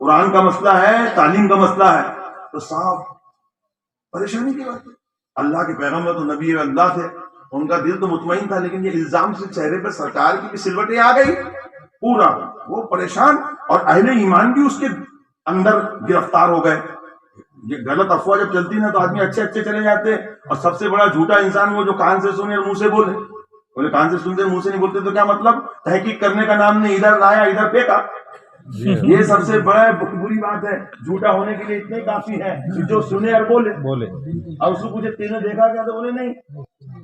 قرآن کا مسئلہ ہے، تعلیم کا مسئلہ ہے، تو صاحب پریشانی کی بات ہے۔ اللہ کے پیغمبر تو نبی اللہ تھے، ان کا دل تو مطمئن تھا، لیکن یہ الزام سے چہرے پہ سرکار کی بھی سلوٹیں آ گئی، پورا وہ پریشان، اور اہل ایمان بھی اس کے اندر گرفتار ہو گئے۔ یہ غلط افواہ جب چلتی نا تو آدمی اچھے اچھے چلے جاتے، اور سب سے بڑا جھوٹا انسان وہ جو کان سے سنے اور منہ سے بولے۔ بولے کان سے سنتے منہ سے نہیں بولتے تو کیا مطلب؟ تحقیق کرنے کا نام نے، ادھر لایا ادھر پھینکا۔ یہ سب سے بڑا بری بات ہے۔ جھوٹا ہونے کے لیے اتنے کافی ہے کہ جو سنے اور بولے۔ اور اس کو پوچھے تین نے دیکھا کیا؟ تو بولے نہیں۔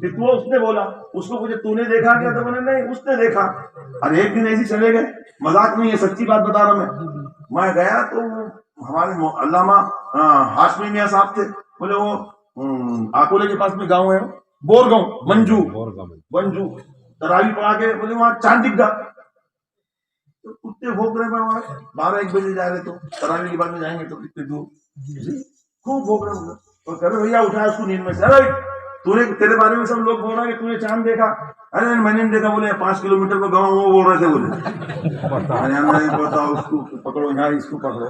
پھر وہ اس نے بولا، اس کو پوچھے تو نے دیکھا کیا؟ تو بولے نہیں، اس نے دیکھا۔ اور ایک دن ایسے چلے گئے، مذاق نہیں ہے، سچی بات بتا رہا ہوں میں گیا تو ہمارے علامہ ہاشمی میاں صاحب تھے، بولے وہ آکولے کے پاس میں گاؤں ہے بور گاؤں، منجو تراوی پڑھا کے بولے وہاں چاند دکھ گا، کتے بھوک رہے وہاں 12-1 بجے جا رہے، تو تراوی کے بعد میں جائیں گے تو کتنے دور خوب بھوک رہے ہوں، اور کہہ رہے بھیا اٹھایا اس کو نیند میں سے، ارے تو نے تیرے بارے میں سب لوگ بول رہا کہ تو نے چاند دیکھا۔ ارے میں نے دیکھا۔ بولے 5 کلومیٹر کو گاؤں وہ بول رہے تھے، بولے پتا اس کو پکڑو یہاں، اس کو پکڑو۔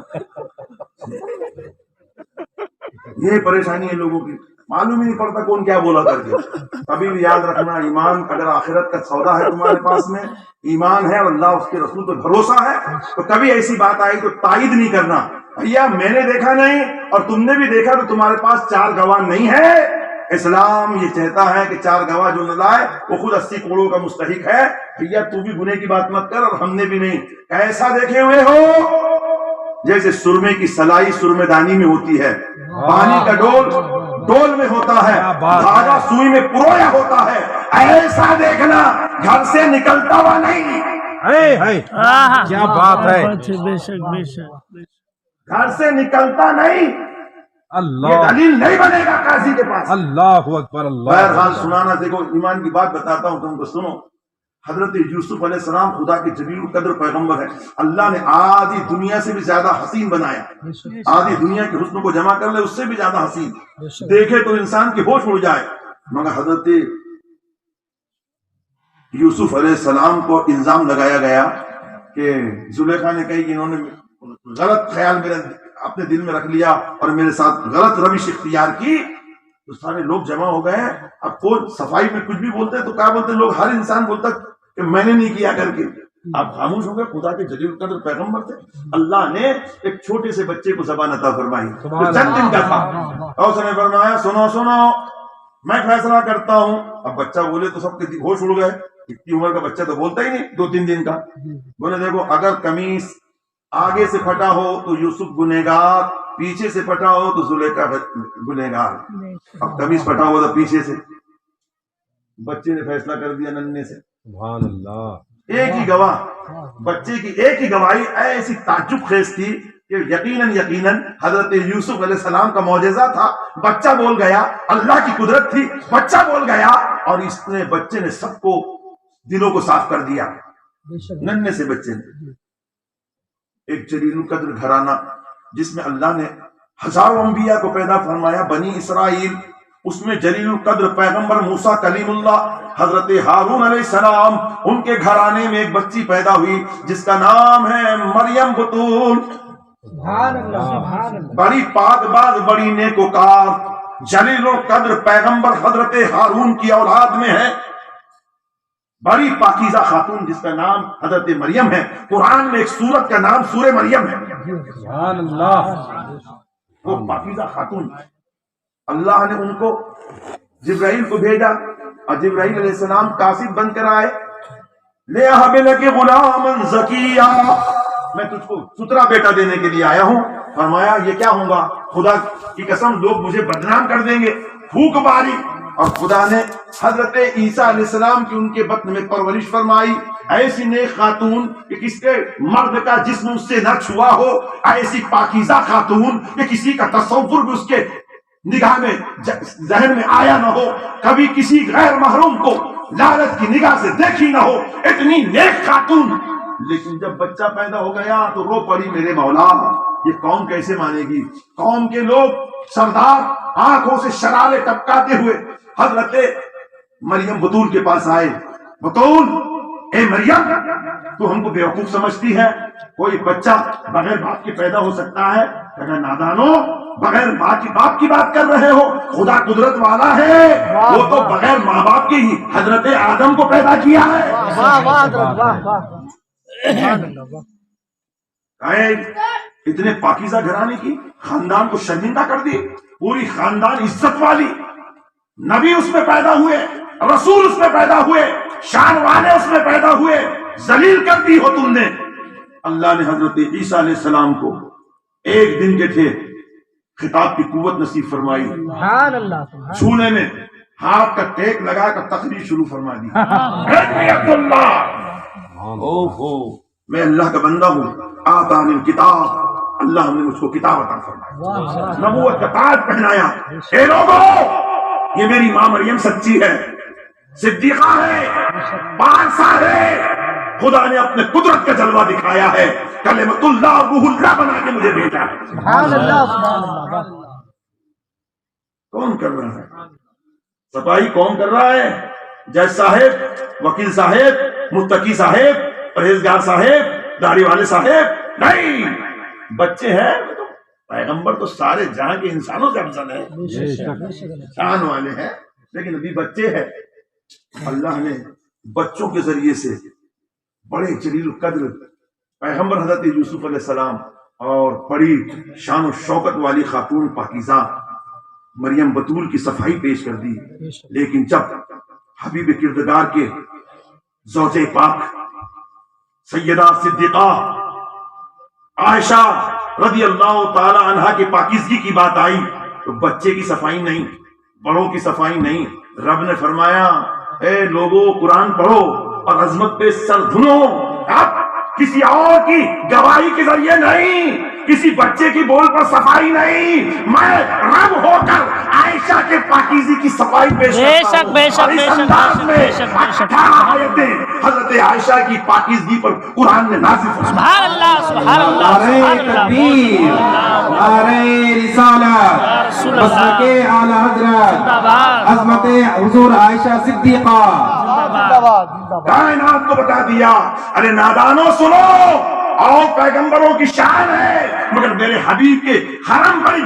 یہ پریشانی ہے لوگوں کی، معلوم ہی نہیں پڑتا کون کیا بولا کر کے۔ کبھی بھی یاد رکھنا، ایمان اگر آخرت کا سودا ہے تمہارے پاس میں، ایمان ہے اور اللہ اس کے رسول پہ بھروسہ ہے، تو کبھی ایسی بات آئی تو تائید نہیں کرنا، بھیا میں نے دیکھا نہیں اور تم نے بھی دیکھا تو تمہارے پاس 4 گواہ نہیں ہے۔ اسلام یہ چاہتا ہے کہ 4 گواہ جو نہ لائے وہ خود 80 کوڑوں کا مستحق ہے۔ بھیا تو بھی گناہ کی بات مت کر، اور ہم نے بھی نہیں۔ ایسا دیکھے ہوئے ہو جیسے سرمے کی سلائی سرمے دانی میں ہوتی ہے، پانی کا ڈول میں ہوتا ہے، دھاگا سوئی میں پرویا ہوتا ہے، ایسا دیکھنا، گھر سے نکلتا ہوا نہیں۔ کیا بات ہے، بے شک بے شک۔ گھر سے نکلتا نہیں، اللہ، یہ دلیل نہیں بنے گا قاضی کے پاس۔ اللہ اکبر، اللہ۔ بہرحال سنانا، دیکھو ایمان کی بات بتاتا ہوں تم کو، سنو۔ حضرت یوسف علیہ السلام خدا کے جلیل القدر پیغمبر ہے، اللہ نے آدھی دنیا سے بھی زیادہ حسین بنایا، آدھی دنیا کے حسن کو جمع کر لے اس سے بھی زیادہ حسین، دیکھے تو انسان کی ہوش اڑ جائے۔ مگر حضرت یوسف علیہ السلام کو الزام لگایا گیا کہ زلیخا نے کہی کہ انہوں نے غلط خیال میرے اپنے دل میں رکھ لیا اور میرے ساتھ غلط روش اختیار کی، تو سارے لوگ جمع ہو گئے۔ اب کوئی صفائی میں کچھ بھی بولتے تو کیا بولتے لوگ، ہر انسان بولتا کہ میں نے نہیں کیا کر کے۔ آپ خاموش ہو گئے، خدا کے جلیل القدر پیغمبر تھے، اللہ نے ایک چھوٹے سے بچے کو زبان عطا فرمائی جو چند دن کا تھا، اور اس نے فرمایا سنو سنو میں فیصلہ کرتا ہوں۔ اب بچہ بولے تو سب کے ہوش اڑ گئے، اتنی عمر کا بچہ تو بولتا ہی نہیں، 2-3 دن کا۔ بولے دیکھو اگر قمیص آگے سے پھٹا ہو تو یوسف گنہگار، پیچھے سے پھٹا ہو تو زلیخا گنہگار۔ اب قمیص پھٹا ہوا تھا پیچھے سے، بچے نے فیصلہ کر دیا ننھے سے، سبحان اللہ۔ ایک ہی گواہ، بچے کی ایک ہی گواہی ایسی تعجب خیز تھی کہ یقیناً حضرت یوسف علیہ السلام کا معجزہ تھا۔ بچہ بول گیا، اللہ کی قدرت تھی، بچہ بول گیا، اور بچے نے سب کو دلوں کو صاف کر دیا، ننھے سے بچے نے۔ ایک جلیل القدر گھرانہ جس میں اللہ نے ہزاروں انبیاء کو پیدا فرمایا، بنی اسرائیل، اس میں جلیل القدر پیغمبر موسیٰ کلیم اللہ، حضرت ہارون علیہ السلام، ان کے گھرانے میں ایک بچی پیدا ہوئی جس کا نام ہے مریم بتول۔ بڑی پاک باز، بڑی نیکوکار، جلیل القدر پیغمبر حضرت ہارون کی اولاد میں ہے، بڑی پاکیزہ خاتون جس کا نام حضرت مریم ہے۔ قرآن میں ایک سورت کا نام سورہ مریم ہے، سبحان اللہ۔ وہ پاکیزہ خاتون، اللہ نے ان کو جبرائیل کو بھیجا، اور جبرائیل علیہ السلام کاسب بن کر آئے، لے لَكِ غُلَامًا زَكِيًّا، میں تجھ کو سترا بیٹا دینے کے لیے آیا ہوں۔ فرمایا یہ کیا ہوگا؟ خدا کی قسم لوگ مجھے بدنام کر دیں گے، پھونک ماری۔ اور خدا نے حضرت عیسیٰ علیہ السلام کی ان کے بطن میں پرورش فرمائی، ایسی نیک خاتون کہ کس کے مرد کا جسم اس سے نہ چھوا ہو، ایسی پاکیزہ خاتون کہ کسی کا تصور بھی اس کے نگاہ میں ذہن میں آیا نہ ہو، کبھی کسی غیر محروم کو لالچ کی نگاہ سے دیکھی نہ ہو، اتنی نیک خاتون۔ لیکن جب بچہ پیدا ہو گیا تو رو پڑی میرے مولا، یہ قوم کیسے مانے گی؟ قوم کے لوگ سردار آنکھوں سے شرارے ٹپکاتے ہوئے حضرت مریم بطول کے پاس آئے، بطول اے مریم تو ہم کو بیوقوف سمجھتی ہے؟ کوئی بچہ بغیر باپ کے پیدا ہو سکتا ہے؟ اگر نادانو بغیر باپ کی بات کر رہے ہو، خدا قدرت والا ہے، وہ تو بغیر ماں باپ کے ہی حضرت آدم کو پیدا کیا ہے۔ اتنے پاکیزہ گھرانے کی خاندان کو شرمندہ کر دی، پوری خاندان عزت والی، نبی اس میں پیدا ہوئے، رسول اس میں پیدا ہوئے، شان والے اس میں پیدا ہوئے، ذلیل کر دی ہو تم نے۔ اللہ نے حضرت عیسیٰ علیہ السلام کو ایک دن کے تھے خطاب کی قوت نصیب فرمائی، چھونے میں ہاتھ کا ٹیک لگا کر تقریر شروع فرما دی۔ عبداللہ میں اللہ کا بندہ ہوں، آتانی الکتاب، اللہ نے مجھ کو کتاب عطا فرمایا، نبوت کا تاج پہنایا۔ اے لوگو یہ میری ماں مریم سچی ہے، صدیقہ ہے، پارسا ہے، خدا نے اپنے قدرت کا جلوہ دکھایا ہے، کلمۃ اللہ روح اللہ بنا کے مجھے بھیجا ہے۔ کون کر رہا ہے صفائی؟ کون کر رہا ہے؟ جج صاحب، وکیل صاحب، متقی صاحب، پرہیزگار صاحب، داڑھی والے صاحب نہیں، بچے ہیں۔ پیغمبر تو سارے جہاں کے انسانوں سے افضل ہے، شان والے ہیں، لیکن ابھی بچے ہیں۔ اللہ نے بچوں کے ذریعے سے بڑے جلیل القدر پیغمبر حضرت یوسف علیہ السلام اور بڑی شان و شوکت والی خاتون پاکیزہ مریم بطول کی صفائی پیش کر دی۔ لیکن جب حبیب کردگار کے زوجہ پاک سیدہ صدیقہ عائشہ رضی اللہ تعالی عنہا کی پاکیزگی کی بات آئی تو بچے کی صفائی نہیں، بڑوں کی صفائی نہیں، رب نے فرمایا اے لوگو قرآن پڑھو اور عظمت پہ سر دھنو، اب کسی اور کی گواہی کے ذریعے نہیں، کسی بچے کی بول پر صفائی نہیں، میں رب ہو کر عائشہ کے پاکیزی کی صفائی پیش کرتا ہوں۔ بے شک اس انداز میں 18 آیتیں حضرت عائشہ کی پاکیزگی پر قرآن نے نازل فرمائی۔ سبحان اللہ، سبحان اللہ، نعرہ تکبیر، نعرہ رسالت، مسلک اعلی حضرت عظمت حضور عائشہ صدیقہ، کائنات کو بتا دیا۔ ارے نادانو سنو، اور پیغمبروں کی شان ہے، مگر میرے حبیب کے حرم پر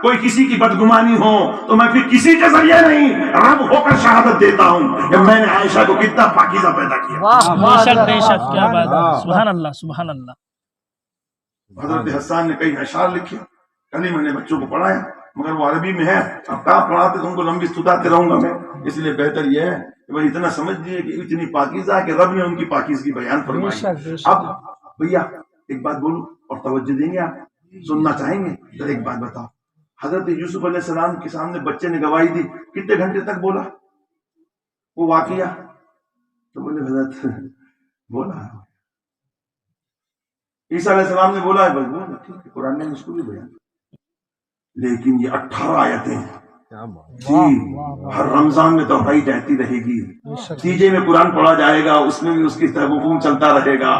کوئی کسی کی بدگمانی ہو تو میں پھر کسی کے ذریعے نہیں، رب ہو کر شہادت دیتا ہوں کہ میں نے عائشہ کو کتنا پاکیزہ پیدا کیا۔ بے شک بے شک، کیا بات ہے، سبحان اللہ، سبحان اللہ۔ حضرت حسان نے کئی اشعار لکھے، کل ہی میں نے بچوں کو پڑھایا، مگر وہ عربی میں ہے، اب کہاں پڑھاتے تم کو لمبی ستاتے رہوں گا میں، اس لیے بہتر یہ ہے کہ بھائی اتنا سمجھ لیے کہ اتنی پاکیزہ ہے کہ رب نے ان کی پاکیزگی بیان فرمائی۔ اب بھیا ایک بات بولوں اور توجہ دیں گے، آپ سننا چاہیں گے؟ تو ایک بات بتاؤ، حضرت یوسف علیہ السلام کے سامنے بچے نے گواہی دی، کتنے گھنٹے تک بولا وہ واقعہ؟ تو بولے حضرت بولا عیسیٰ علیہ السلام نے بولا ہے، بس بولا ٹھیک ہے، قرآن نے اس کو بھی بیان کیا۔ لیکن یہ 18 آیتیں جی ہر رمضان میں دہرائی جاتی رہے گی، تیجے میں قرآن پڑھا جائے گا، اس میں بھی اس کی حکم چلتا رہے گا۔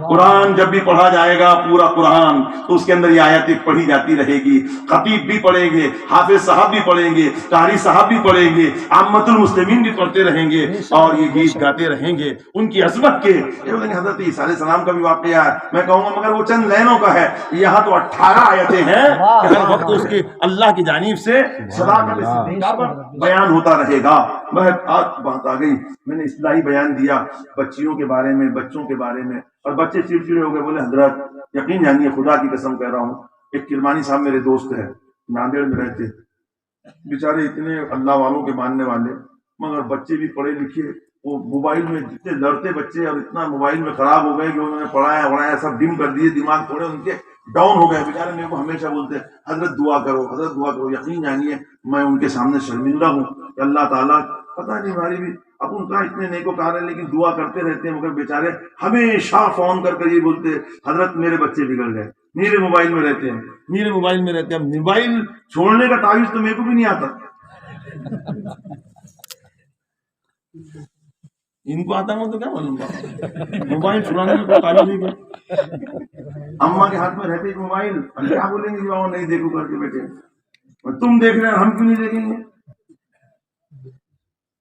قرآن جب بھی پڑھا جائے گا پورا قرآن تو اس کے اندر یہ آیتیں پڑھی جاتی رہے گی، خطیب بھی پڑھیں گے، حافظ صاحب بھی پڑھیں گے، قاری صاحب بھی پڑھیں گے، عامت المسلمین بھی پڑھتے رہیں گے اور یہ گیت گاتے رہیں گے ان کی عظمت کے۔ حضرت عیسیٰ علیہ السلام کا بھی واقعہ ہے، میں کہوں گا مگر وہ چند لینوں کا ہے، یہاں تو 18 آیتیں ہیں کہ ہر وقت اس کے اللہ کی جانب سے صداقت بیان ہوتا رہے گا۔ آج بات آ گئی، میں نے اصلاحی بیان دیا بچیوں کے بارے میں، بچوں کے بارے میں، اور بچے چڑچڑے ہو گئے، بولے حضرت یقین جانیے خدا کی قسم کہہ رہا ہوں، ایک کرمانی صاحب میرے دوست ہے، ناندیڑ میں رہتے، بیچارے اتنے اللہ والوں کے ماننے والے، مگر بچے بھی پڑھے لکھے، وہ موبائل میں جتنے لڑتے بچے اور اتنا موبائل میں خراب ہو گئے کہ انہوں نے پڑھایا سب ڈم کر دیے، دماغ تھوڑے ان کے ڈاؤن ہو گئے بیچارے۔ میرے کو ہمیشہ بولتے حضرت دعا کرو، حضرت دعا کرو۔ یقین جانیے میں ان کے سامنے شرمندہ ہوں کہ اللہ تعالیٰ پتہ نہیں ہماری بھی اپن کہاں اتنے نیکوکار ہیں لیکن دعا کرتے رہتے ہیں، مگر بیچارے ہمیشہ فون کر یہ بولتے حضرت میرے بچے بگڑ گئے، میرے موبائل میں رہتے ہیں، میرے موبائل میں رہتے ہیں۔ موبائل چھوڑنے کا تعویذ تو میرے کو بھی نہیں آتا، ان کو آتا ہوں تو کیا معلوم موبائل چھڑانے کا تعویذ نہیں کیا۔ اماں کے ہاتھ میں رہتے موبائل، کیا بولیں گے بابا نہیں دیکھو کر کے بیٹھے، تم دیکھ رہے ہیں ہم کیوں نہیں دیکھیں گے؟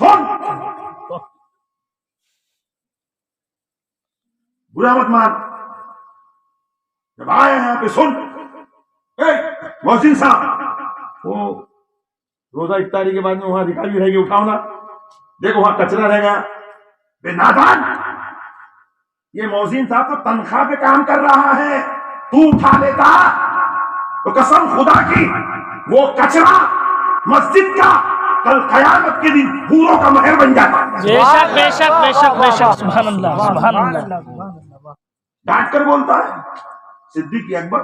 سن برا مت مان، جب آئے ہیں یہاں پہ سن، محسن صاحب وہ روزہ افطاری کے بعد میں وہاں ریکاری رہے گی، اٹھاؤ نا، دیکھو وہاں کچرا رہ گیا، بے نادان، یہ محسن صاحب تو تنخواہ پہ کام کر رہا ہے، تو اٹھا لیتا تو قسم خدا کی وہ کچرا مسجد کا کل قیامت کے دن پوروں کا مہر بن جاتا۔ بے شک بے شک بے شک بے شک، سبحان اللہ سبحان اللہ۔ ڈانٹ کر بولتا ہے صدیق اکبر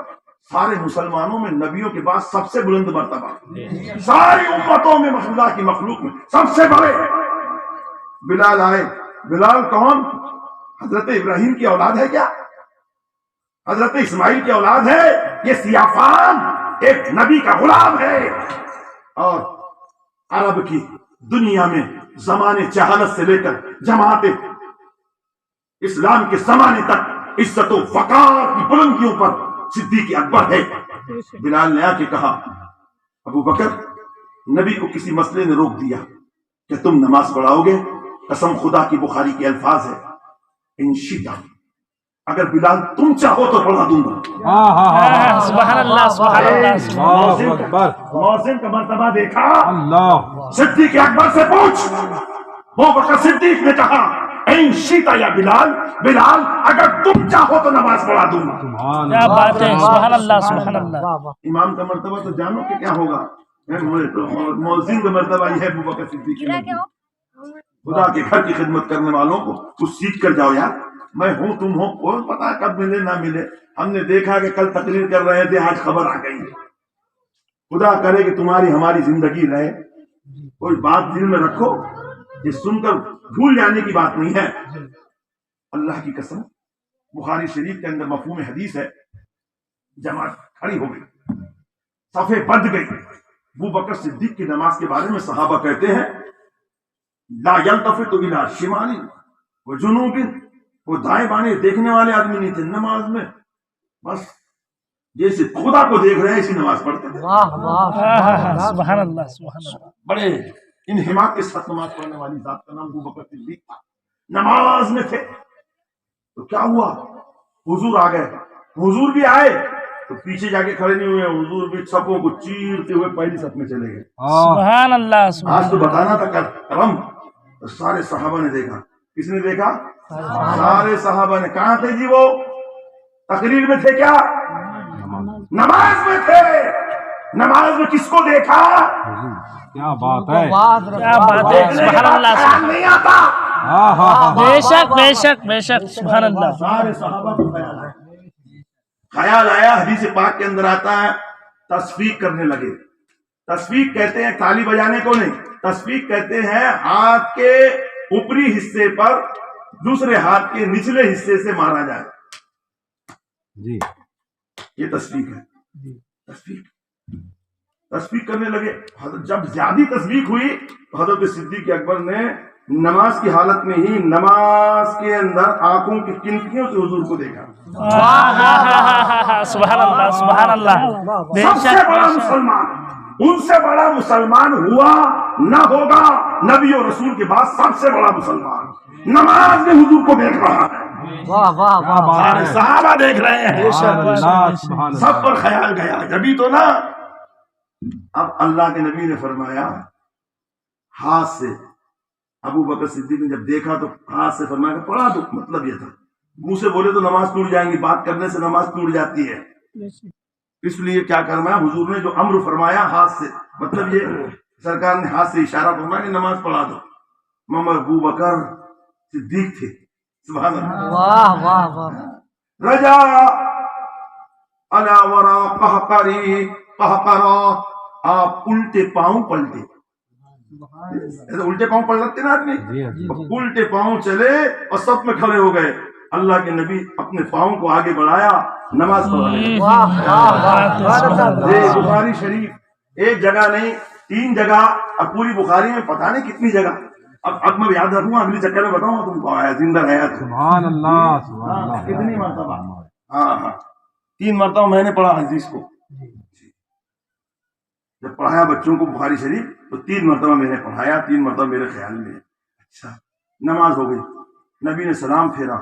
سارے مسلمانوں میں نبیوں کے بعد سب سے بلند مرتبہ، ساری امتوں میں اللہ کی مخلوق میں سب سے بڑے۔ بلال آئے، بلال کون؟ حضرت ابراہیم کی اولاد ہے کیا؟ حضرت اسماعیل کی اولاد ہے؟ یہ سیافان ایک نبی کا غلام ہے، اور عرب کی دنیا میں زمانے جہالت سے لے کر جماعت اسلام کے زمانے تک عزت و وقار کی بلندیوں پر صدیق اکبر ہے۔ بلال نے آ کے کہا ابو بکر، نبی کو کسی مسئلے نے روک دیا کہ تم نماز پڑھاؤ گے؟ قسم خدا کی بخاری کے الفاظ ہے ان شئتا، اگر بلال تم چاہو تو پڑھا دوں گا۔ سبحان اللہ سبحان اللہ سبحان اللہ اکبر، محسن کا مرتبہ دیکھا؟ اللہ، صدیق اکبر سے پوچھ، ابو بکر صدیق نے کہا ان شئتا یا بلال، بلال اگر تم چاہو تو نماز پڑھا دوں گا۔ سبحان کیا بات ہے، سبحان اللہ سبحان اللہ۔ امام کا مرتبہ تو جانو کہ کیا ہوگا، محسن کا مرتبہ یہ ہے ابو بکر صدیق کی مرتبہ۔ خدا کے گھر کی خدمت کرنے والوں کو کچھ سیکھ کر جاؤ یار، میں ہوں تم ہو، اور پتا ہے کب ملے نہ ملے، ہم نے دیکھا کہ کل تقریر کر رہے تھے، آج خبر آ گئی، خدا کرے کہ تمہاری ہماری زندگی رہے۔ کوئی بات دل میں رکھو، یہ سن کر بھول جانے کی بات نہیں ہے، اللہ کی قسم بخاری شریف کے اندر مفہوم حدیث ہے، جماعت کھڑی ہو گئی، صفیں بند گئی، ابو بکر صدیق کی نماز کے بارے میں صحابہ کہتے ہیں لا یلتفت الی شمال و جنوب، وہ دائیں بائیں دیکھنے والے آدمی نہیں تھے نماز میں، بس جیسے خدا کو دیکھ رہے ہیں اسی نماز پڑھتے تھے۔ سبحان اللہ سبحان اللہ۔ بڑے انہماک کے ساتھ نماز پڑھنے والی ذات کا نام ابو بکر صدیق تھا، نماز میں تھے۔ تو کیا ہوا، حضور آ گئے، حضور بھی آئے تو پیچھے جا کے کھڑے نہیں ہوئے، حضور بھی صفوں کو چیرتے ہوئے پہلی صف میں چلے گئے۔ سبحان اللہ سبحان آج تو بتانا تھا کرم، تو سارے صحابہ نے دیکھا، کس نے دیکھا؟ سارے صحابہ نے۔ کہاں تھے جی وہ؟ تقریر میں تھے کیا؟ نماز میں تھے۔ نماز میں کس کو دیکھا؟ کیا بات ہے، کیا بات ہے، سبحان اللہ خیال نہیں آتا، بے شک بے شک بے شک، سبحان اللہ۔ سارے صحابہ کو خیال آیا، خیال آیا۔ حدیث پاک کے اندر آتا ہے تصفیق کرنے لگے۔ تصفیق کہتے ہیں تالی بجانے کو نہیں، تصفیق کہتے ہیں ہاتھ کے اوپری حصے پر دوسرے ہاتھ کے نچلے حصے سے مارا جائے، جی یہ تصفیق ہے۔ تصفیق کرنے لگے۔ جب زیادہ تصفیق ہوئی تو حضرت صدیق اکبر نے نماز کی حالت میں ہی نماز کے اندر آنکھوں کی کنکیوں سے حضور کو دیکھا۔ سبحان اللہ سبحان اللہ۔ بے سب سے شک بڑا مسلمان، ان سے بڑا مسلمان ہوا نہ ہوگا نبی اور رسول کے بعد، سب سے بڑا مسلمان نماز میں حضور کو دیکھ رہا ہے، کیا بات ہے، صحابہ دیکھ رہے ہیں، سبحان اللہ سبحان سب اللہ۔ پر خیال گیا، جبھی تو نا۔ اب اللہ کے نبی نے فرمایا ہاتھ سے، ابو بکر صدیق نے جب دیکھا تو ہاتھ سے فرمایا کہ پڑھا دو، مطلب یہ تھا، منہ سے بولے تو نماز ٹوٹ جائیں گی، بات کرنے سے نماز ٹوٹ جاتی ہے، اس لیے کیا کرنا، حضور نے جو امر فرمایا ہاتھ سے، مطلب یہ سرکار نے ہاتھ سے اشارہ فرمایا کہ نماز پڑھا دو۔ مگر ابو بکر صدیق تھے، سبحان اللہ، رجا علی ورا قہقری قہقرا، آپ الٹے پاؤں پلٹے، ایسے الٹے پاؤں پلٹتے نا آدمی، الٹے پاؤں چلے اور سب میں کھڑے ہو گئے۔ اللہ کے نبی اپنے پاؤں کو آگے بڑھایا، نماز پڑھانے لگے۔ بخاری شریف ایک جگہ نہیں، 3 جگہ، اور پوری بخاری میں پتہ نہیں کتنی جگہ، اب میں یاد رکھوں، اگلی چکر میں بتاؤں تم کو، زندہ ہے سبحان اللہ سبحان اللہ۔ کتنی مرتبہ؟ ہاں 3 مرتبہ میں نے پڑھا حدیث کو، جب پڑھایا بچوں کو بخاری شریف تو 3 مرتبہ میں نے پڑھایا، 3 مرتبہ میرے خیال میں. اچھا نماز ہو گئی، نبی نے سلام پھیرا،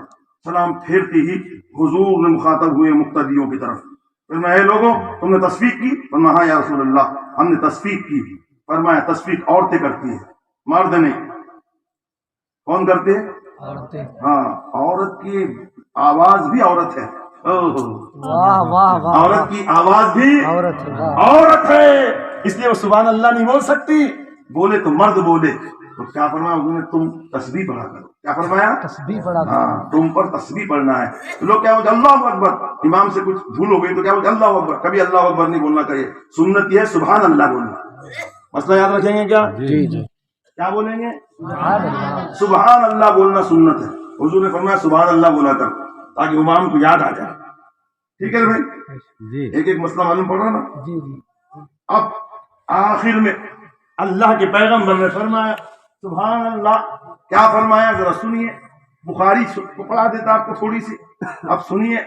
سلام پھیرتے ہی حضور نے مخاطب ہوئے مقتدیوں کی طرف. فرمایا اے لوگوں تم نے تصفیق کی؟ فرمایا ہاں یا رسول اللہ ہم نے تصفیق کی. فرمایا تصفیق عورتیں کرتی ہیں، مرد نہیں. کون کرتے ہیں؟ ہاں عورت کی آواز بھی عورت ہے. عورت کی آواز بھی عورت ہے، اس لیے وہ سبحان اللہ نہیں بول سکتی. بولے تو مرد بولے. تو کیا فرمایا انہوں نے؟ تم تسبیح پڑھا کرو. کیا فرمایا؟ تسبیح پڑھا. ہاں تم پر تسبیح پڑھنا ہے. لوگ کیا بولتے اللہ اکبر، امام سے کچھ بھول ہو گئی تو کیا بولتے اللہ اکبر. کبھی اللہ اکبر نہیں بولنا چاہیے، سنت یہ ہے سبحان اللہ بولنا. مسئلہ یاد رکھیں گے کیا؟ جی جی. کیا بولیں گے؟ سبحان اللہ بولنا سنت ہے. حضور نے فرمایا سبحان اللہ بولا کر تاکہ امام کو یاد آ جائے. ٹھیک ہے بھائی؟ جی. ایک ایک مسئلہ معلوم پڑ رہا نا. اب آخر میں اللہ کے پیغمبر نے فرمایا سبحان اللہ. کیا فرمایا ذرا سنیے. بخاری کو پڑھا دیتا آپ کو تھوڑی سی، اب سنیے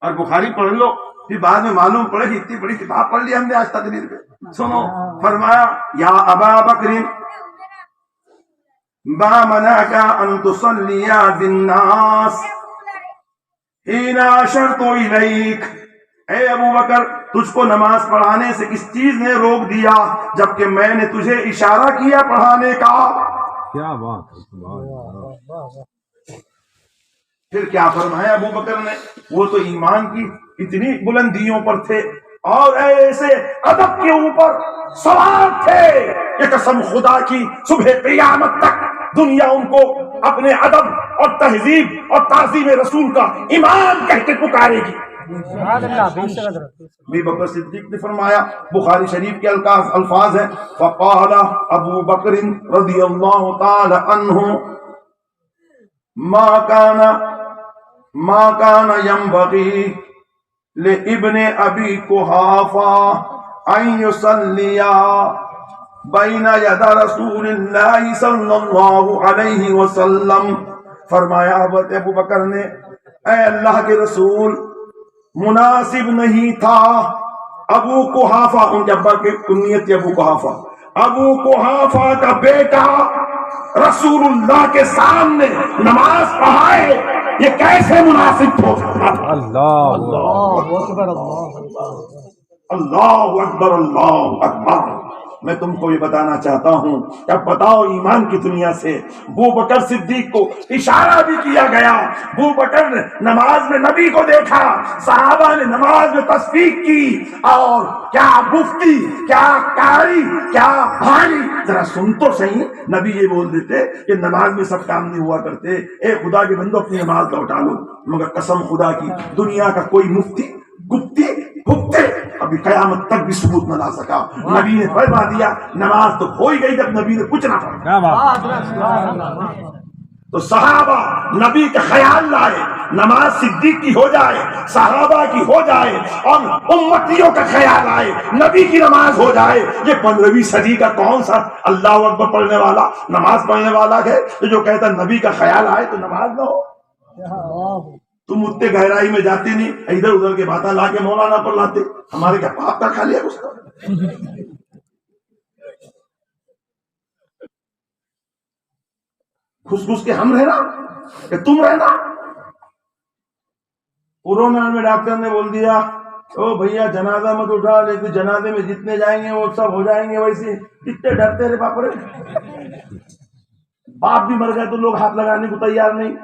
اور بخاری پڑھ لو، پھر بعد میں معلوم پڑے کہ اتنی بڑی کتاب پڑھ لی ہم نے آج تقریر پہ. سنو. فرمایا یا ابا بکر ما منعك ان تصلي بالناس حين اشرت اليك. اے ابو بکر تجھ کو نماز پڑھانے سے کس چیز نے روک دیا جبکہ میں نے تجھے اشارہ کیا پڑھانے کا؟ کیا بات ہے. پھر کیا فرمایا ابو بکر نے؟ وہ تو ایمان کی اتنی بلندیوں پر تھے اور ایسے ادب کے اوپر سوار تھے کہ قسم خدا کی صبح قیامت تک دنیا ان کو اپنے ادب اور تہذیب اور تعظیم رسول کا امام کہہ کے پکارے گی. ابو بکر صدیق نے فرمایا، بخاری شریف کے الفاظ ہیں فقال ابو بکر رضی اللہ تعالی عنہ ما كان ينبغي لابن ابي قحافة ان يصلي بين يدي رسول الله صلی اللہ علیہ وسلم. فرمایا ابو بکر نے اے اللہ کے رسول مناسب نہیں تھا ابو قحافہ، ان کے ابا کی کنیت ابو قحافہ، ابو قحافہ کا بیٹا رسول اللہ کے سامنے نماز پڑھائے. یہ کیسے مناسب ہو سکتا؟ اللہ اکبر اللہ اکبر اللہ اکبر. میں تم کو یہ بتانا چاہتا ہوں کہ اب بتاؤ ایمان کی دنیا سے ابو بکر صدیق کو اشارہ بھی کیا گیا. ابو بکر نے نماز میں نبی کو دیکھا، صحابہ نے نماز میں تصفیق کی، اور کیا مفتی، کیا قاری، کیا بھاری. ذرا سن تو صحیح، نبی یہ بول دیتے کہ نماز میں سب کام نہیں ہوا کرتے، اے خدا کے بندو اپنی نماز لوٹا لو. مگر قسم خدا کی دنیا کا کوئی مفتی گپتی گپتے ابھی قیامت تک بھی ثبوت نہ لا سکا. نبی نے فرما دیا نماز تو ہو ہی گئی جب نبی نے کچھ نہ فرمایا. تو صحابہ نبی کا خیال لائے نماز صدیق کی ہو جائے، صحابہ کی ہو جائے، اور امتیوں کا خیال آئے نبی کی نماز ہو جائے. یہ 15ویں صدی کا کون سا اللہ اکبر پڑھنے والا، نماز پڑھنے والا ہے جو کہتا نبی کا خیال آئے تو نماز نہ ہو؟ تم اتنے گہرائی میں جاتے نہیں، ادھر ادھر کے باتیں لا کے مولانا پر لاتے. ہمارے کیا پاپ کا کھا لیا اس کا؟ گھس گھس کے ہم رہنا کہ تم رہنا. کورونا میں ڈاکٹر نے بول دیا او بھیا جنازہ مت اٹھا، لیکن جنازے میں جتنے جائیں گے وہ سب ہو جائیں گے ویسے. کتنے ڈرتے رہے باپ رے. باپ بھی مر گئے تو لوگ ہاتھ لگانے کو تیار نہیں.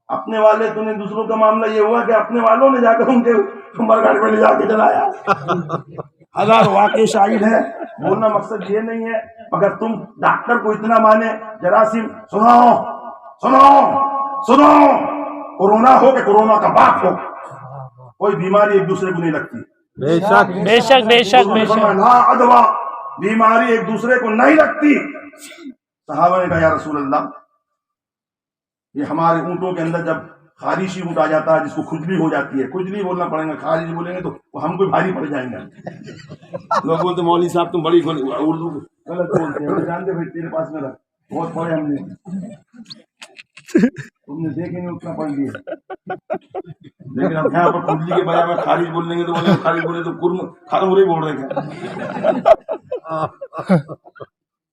اپنے والے تو نے، دوسروں کا معاملہ یہ ہوا کہ اپنے والوں نے جا کر ان کے مرگھٹ میں لے جا کے جلایا. ہزار واقع شاہد ہے. بولنا مقصد یہ نہیں ہے، مگر تم ڈاکٹر کو اتنا مانے. جراثیم سنو سنو سنو، کورونا ہو کہ کورونا کا باپ ہو، کوئی بیماری ایک دوسرے کو نہیں لگتی. بے شک بے شک بے شک بے شک. لا ادوا، بیماری ایک دوسرے کو نہیں لگتی. صحابہ نے کہا یا رسول اللہ یہ ہمارے اونٹوں کے اندر جب خارشی اونٹ آ جاتا ہے جس کو کھجلی ہو جاتی ہے، کھجلی بولنا پڑے گا، خارش بولیں گے تو ہم کو بھاری پڑ جائیں گے. لوگ بولتے مولوی صاحب تم بڑی اردو غلط بولتے ہیں. جانتے بھائی تیرے پاس میں رکھ، بہت پڑھے ہم نے، تم نے دیکھیں گے اتنا پڑھ لیا. لیکن اب یہاں پر کھجلی کے بجائے میں خارش بول لیں گے تو خارش بولے تو کرم ختم ہو رہی بول رہے ہیں.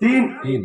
3।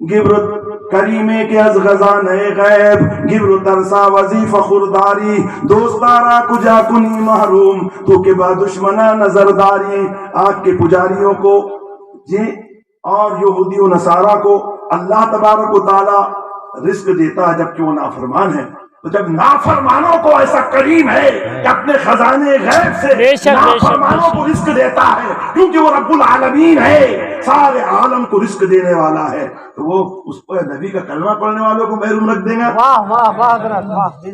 گبرت کریمے کے از غزانہ غیب گبرت ترسا وظیفہ خورداری دوستارا کجا کنی محروم تو کے بعد دشمنا نظرداری. آج کے پجاریوں کو جی اور یہودی و نصارہ کو اللہ تبارک و تعالی رزق دیتا ہے جبکہ وہ نافرمان ہے. تو جب نافرمانوں کو ایسا کریم ہے کہ اپنے خزانے غیب سے نافرمانوں کو رزق دیتا ہے کیونکہ وہ رب العالمین ہے, سارے عالم کو رزق دینے والا ہے, تو وہ اس پر نبی کا کلمہ پڑھنے والوں کو محروم رکھ دیں گا.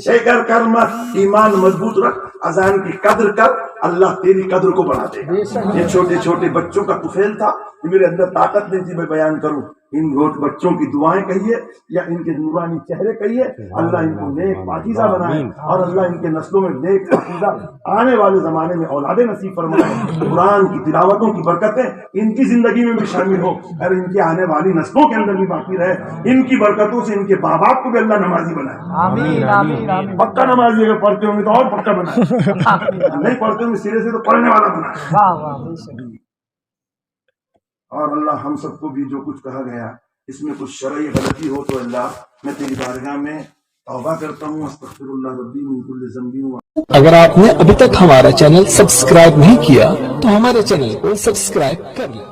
شکر کر مت, ایمان مضبوط رکھ, اذان کی قدر کر, اللہ تیری قدر کو بڑھا دے گا. یہ چھوٹے چھوٹے بچوں کا طفیل تھا, میرے اندر طاقت نہیں تھی میں بیان کروں. ان بچوں کی دعائیں کہیے یا ان کے نورانی چہرے کہیے, اللہ ان کو نیک پاکیزہ بنائے اور اللہ ان کے نسلوں میں نیک پاکیزہ آنے والے زمانے میں اولادیں نصیب فرمائے. قرآن کی تلاوتوں کی برکتیں ان کی زندگی میں بھی شامل ہو اور ان کی آنے والی نسلوں کے اندر بھی باقی رہے. ان کی برکتوں سے ان کے ماں باپ کو بھی اللہ نمازی بنائے. پکا نمازی اگر پڑھتے ہوں گے تو اور پکا بنائے, نہیں پڑھتے ہوں گے سرے سے تو پڑھنے والا بنائے. اور اللہ ہم سب کو بھی جو کچھ کہا گیا اس میں کچھ شرعی غلطی ہو تو اللہ میں تیری بارگاہ میں توبہ کرتا ہوں, استغفر اللہ ربی من کل ذنب. اگر آپ نے ابھی تک ہمارا چینل سبسکرائب نہیں کیا تو ہمارے چینل کو سبسکرائب کر لیں.